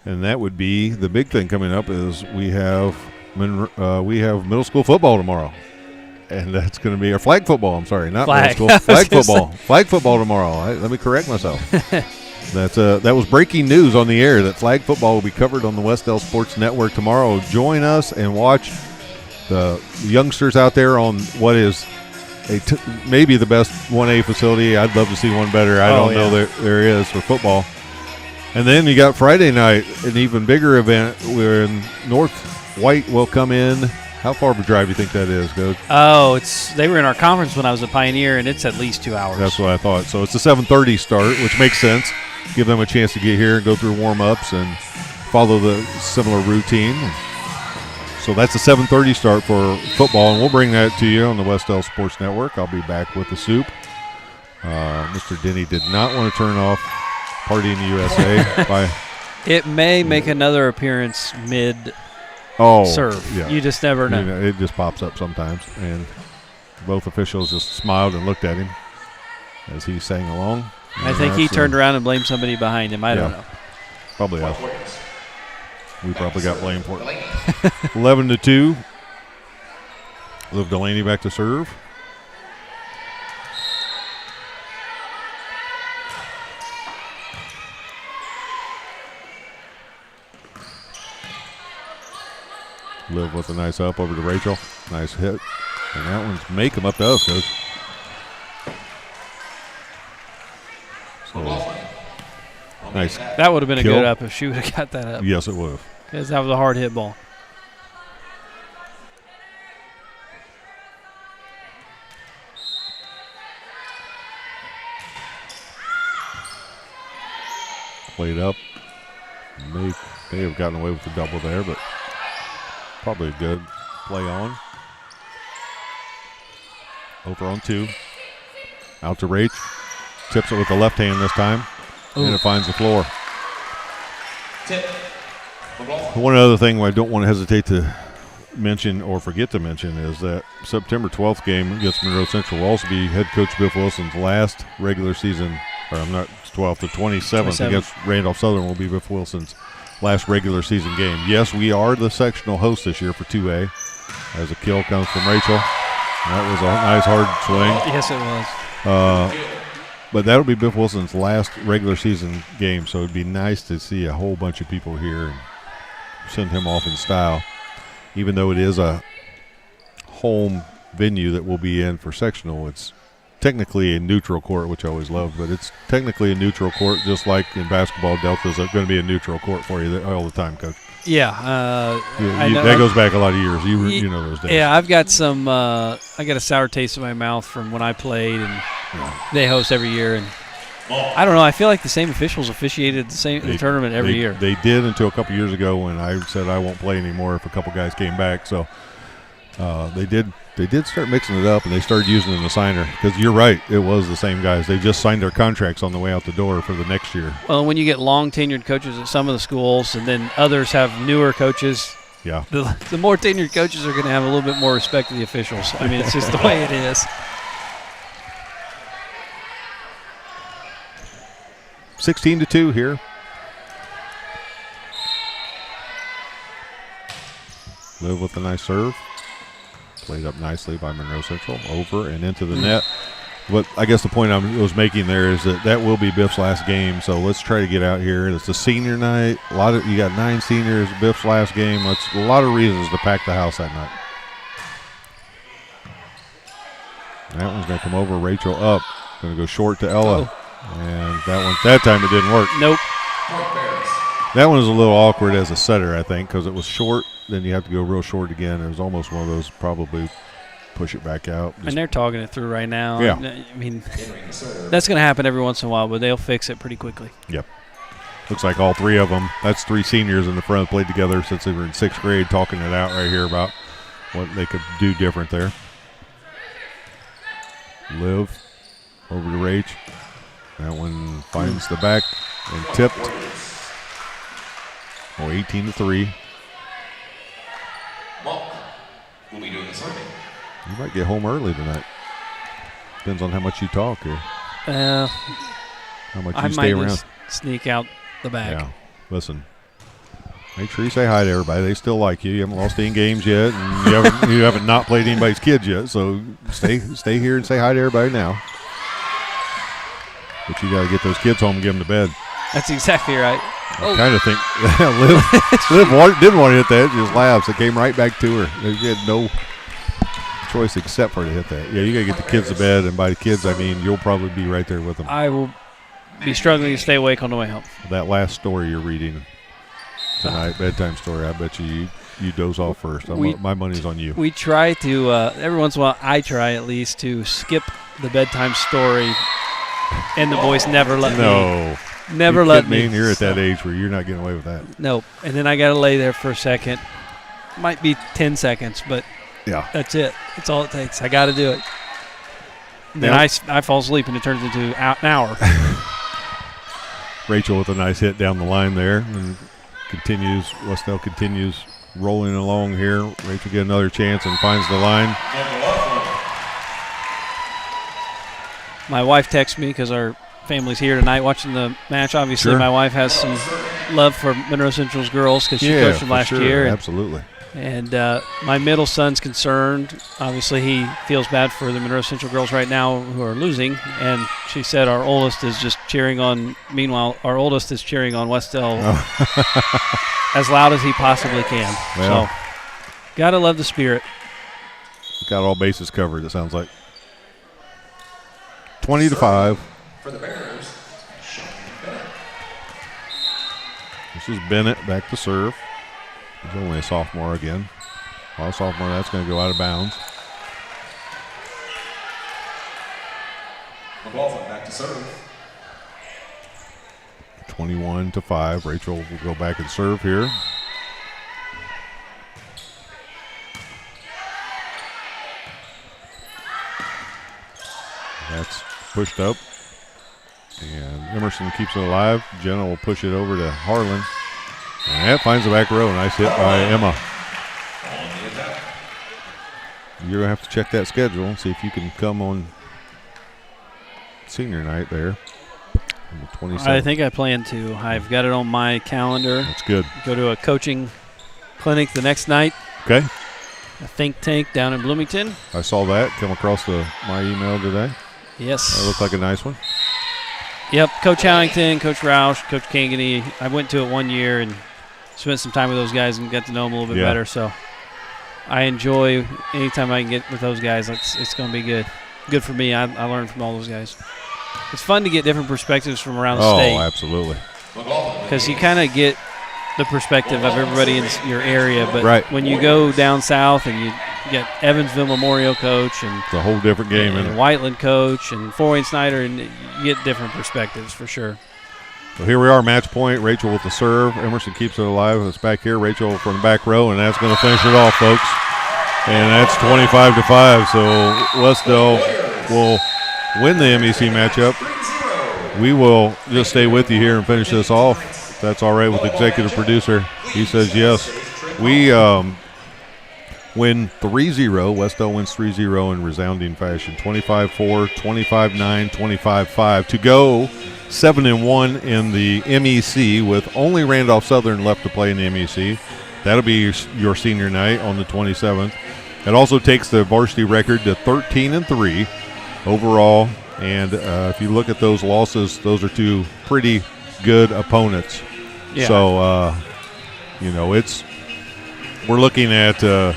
And that would be the big thing coming up is we have middle school football tomorrow. And that's going to be our flag football. I'm sorry, not middle school. Flag football. Flag football tomorrow. Let me correct myself. That was breaking news on the air that flag football will be covered on the Wes-Del Sports Network tomorrow. Join us and watch the youngsters out there on what is maybe the best 1A facility. I'd love to see one better. I don't know there is for football. And then you got Friday night, an even bigger event where North White will come in. How far of a drive do you think that is, Coach? Oh, they were in our conference when I was a Pioneer, and it's at least 2 hours. That's what I thought. So it's a 7:30 start, which makes sense. Give them a chance to get here and go through warm-ups and follow the similar routine. So that's a 7:30 start for football, and we'll bring that to you on the Wes-Del Sports Network. I'll be back with the soup. Mr. Denny did not want to turn off Party in the USA. It may make another appearance serve. Yeah. You just never know. It just pops up sometimes. And both officials just smiled and looked at him as he sang along. I think he turned around and blamed somebody behind him. I don't know. Probably us. We probably got blamed for it. 11-2. Liv Delaney back to serve. Liv with a nice up over to Rachel. Nice hit. And that one's make him up to us, Coach. So, nice. That would have been a good up if she would have got that up. Yes, it would have. Because that was a hard hit ball. Played up. May have gotten away with the double there, but probably a good play on. Over on 2. Out to Rach. Tips it with the left hand this time. Ooh. And it finds the floor. Tip. One other thing I don't want to hesitate to mention or forget to mention is that September 12th game against Monroe Central will also be head coach Biff Wilson's last regular season, or I'm not 12th, the 27th against Randolph Southern will be Biff Wilson's last regular season game. Yes, we are the sectional host this year for 2A as a kill comes from Rachel. That was a nice hard swing. Yes, it was. But that'll be Biff Wilson's last regular season game, so it'd be nice to see a whole bunch of people here and send him off in style. Even though it is a home venue that we'll be in for sectional, it's technically a neutral court, which I always love, but it's technically a neutral court, just like in basketball, Delta's going to be a neutral court for you all the time, Coach. Yeah. That goes back a lot of years. You know those days. Yeah, I've got I got a sour taste in my mouth from when I played, and they host every year. And I don't know, I feel like the same officials officiated the tournament every year. They did until a couple years ago when I said I won't play anymore if a couple guys came back. So they did start mixing it up, and they started using it in the signer. Because you're right, it was the same guys. They just signed their contracts on the way out the door for the next year. Well, when you get long tenured coaches at some of the schools, and then others have newer coaches, the more tenured coaches are going to have a little bit more respect to the officials. I mean, it's just the way it is. 16-2 here. Liv with a nice serve. Played up nicely by Monroe Central. Over and into the net. But I guess the point I was making there is that will be Biff's last game. So let's try to get out here. It's a senior night. You got 9 seniors. Biff's last game. That's a lot of reasons to pack the house that night. That one's going to come over. Rachel up. Going to go short to Ella. And that time it didn't work. Nope. That one was a little awkward as a setter, I think, because it was short. Then you have to go real short again. It was almost one of those probably push it back out. And they're talking it through right now. Yeah. I mean, that's going to happen every once in a while, but they'll fix it pretty quickly. Yep. Looks like all 3 of them. That's 3 seniors in the front, played together since they were in 6th grade, talking it out right here about what they could do different there. Liv over to Rach. That one finds the back and tipped. 18-3. Monk will be doing the serving. You might get home early tonight. Depends on how much you talk here. How much you stay around. Just sneak out the back. Yeah. Listen. Make sure you say hi to everybody. They still like you. You haven't lost any games yet, and you haven't not played anybody's kids yet. So stay here and say hi to everybody now. But you got to get those kids home and get them to bed. That's exactly right. I kind of think Liv didn't want to hit that. She just laughs. It came right back to her. She had no choice except for to hit that. Yeah, you got to get the kids to bed, and by the kids, I mean you'll probably be right there with them. I will be struggling to stay awake on the way home. That last story you're reading tonight, bedtime story, I bet you doze off first. My money's on you. We try to, every once in a while, I try at least to skip the bedtime story, and the boys never let me. Never let me. You're at that age where you're not getting away with that. Nope. And then I got to lay there for a second. Might be 10 seconds, but yeah, that's it. That's all it takes. I got to do it. Then I fall asleep, and it turns into an hour. Rachel with a nice hit down the line there, and Wes-Del continues rolling along here. Rachel get another chance and finds the line. My wife texts me because our family's here tonight watching the match. Obviously, Sure. my wife has some love for Monroe Central's girls because she coached them last year. Absolutely. And my middle son's concerned. Obviously, he feels bad for the Monroe Central girls right now who are losing. And she said our oldest is just cheering on. Meanwhile, our oldest is cheering on Wes-Del as loud as he possibly can. Well, so, gotta love the spirit. Got all bases covered, it sounds like. 20-5. For the Bears, This is Bennett back to serve. He's only a sophomore again. Well, sophomore, that's going to go out of bounds. McLaughlin back to serve. 21-5. Rachel will go back and serve here. That's pushed up. And Emerson keeps it alive. Jenna will push it over to Harlan. And that finds the back row. Nice hit by Emma. You're going to have to check that schedule and see if you can come on senior night there. On the 27th. I think I plan to. I've got it on my calendar. That's good. Go to a coaching clinic the next night. Okay. A think tank down in Bloomington. I saw that come across my email today. Yes. That looked like a nice one. Yep, Coach Howington, Coach Roush, Coach Kangany. I went to it one year and spent some time with those guys and got to know them a little bit better. So I enjoy anytime I can get with those guys. It's going to be good. Good for me. I learn from all those guys. It's fun to get different perspectives from around the state. Oh, absolutely. Because you kind of get the perspective of everybody in your area. But right. when you go down south and you get Evansville Memorial coach and it's a whole different game, and isn't it? Whiteland coach and Fort Wayne Snyder, and you get different perspectives for sure. So here we are, match point. Rachel with the serve. Emerson keeps it alive. It's back here. Rachel from the back row, and that's going to finish it off, folks. And that's 25-5. So Wes-Del will win the MEC matchup. We will just stay with you here and finish this off. If that's all right with the executive producer. He says yes. We win 3-0. Wes-Del wins 3-0 in resounding fashion. 25-4, 25-9, 25-5 to go 7-1 in the MEC with only Randolph Southern left to play in the MEC. That'll be your senior night on the 27th. It also takes the varsity record to 13-3 overall. And if you look at those losses, those are two pretty good opponents. Yeah. So, we're looking at a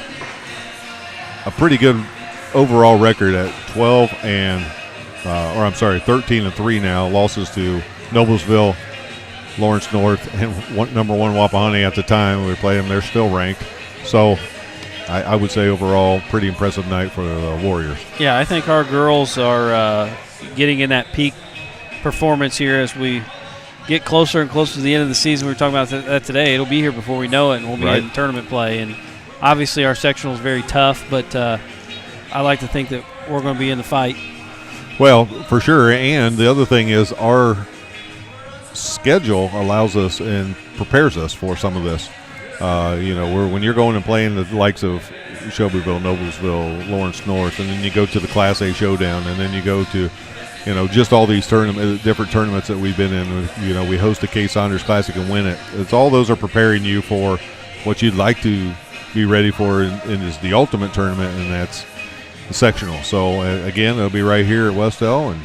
pretty good overall record at 13-3 now. Losses to Noblesville, Lawrence North, and number one Wapahani at the time we played them. They're still ranked. So I would say overall pretty impressive night for the Warriors. Yeah, I think our girls are getting in that peak performance here as we get closer and closer to the end of the season. We were talking about that today. It'll be here before we know it, and we'll be in tournament play. And obviously our sectional is very tough, but I like to think that we're going to be in the fight. Well, for sure. And the other thing is our schedule allows us and prepares us for some of this. when you're going and playing the likes of Shelbyville, Noblesville, Lawrence North, and then you go to the Class A Showdown, and then you go to, just all these different tournaments that we've been in. We host the K. Saunders Classic and win it. It's all those are preparing you for what you'd like to be ready for in is the ultimate tournament, and that's the sectional. So again, it'll be right here at Wes-Del, and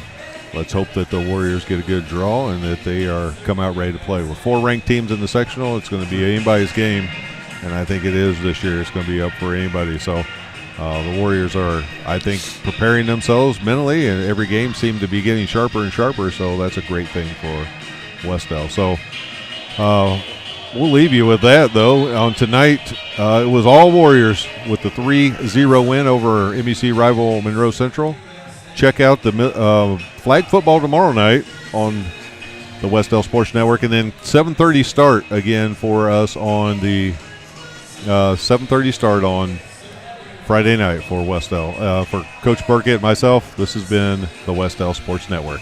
let's hope that the Warriors get a good draw and that they come out ready to play. With 4 ranked teams in the sectional, it's going to be anybody's game, and I think it is this year. It's going to be up for anybody. So the Warriors are, I think, preparing themselves mentally, and every game seemed to be getting sharper and sharper, so that's a great thing for Wes-Del. So we'll leave you with that, though. On tonight, it was all Warriors with the 3-0 win over MEC rival Monroe Central. Check out the flag football tomorrow night on the Wes-Del Sports Network, and then 7:30 start again for us on the 7:30 start on Friday night for Wes-Del. For Coach Burkett and myself, this has been the Wes-Del Sports Network.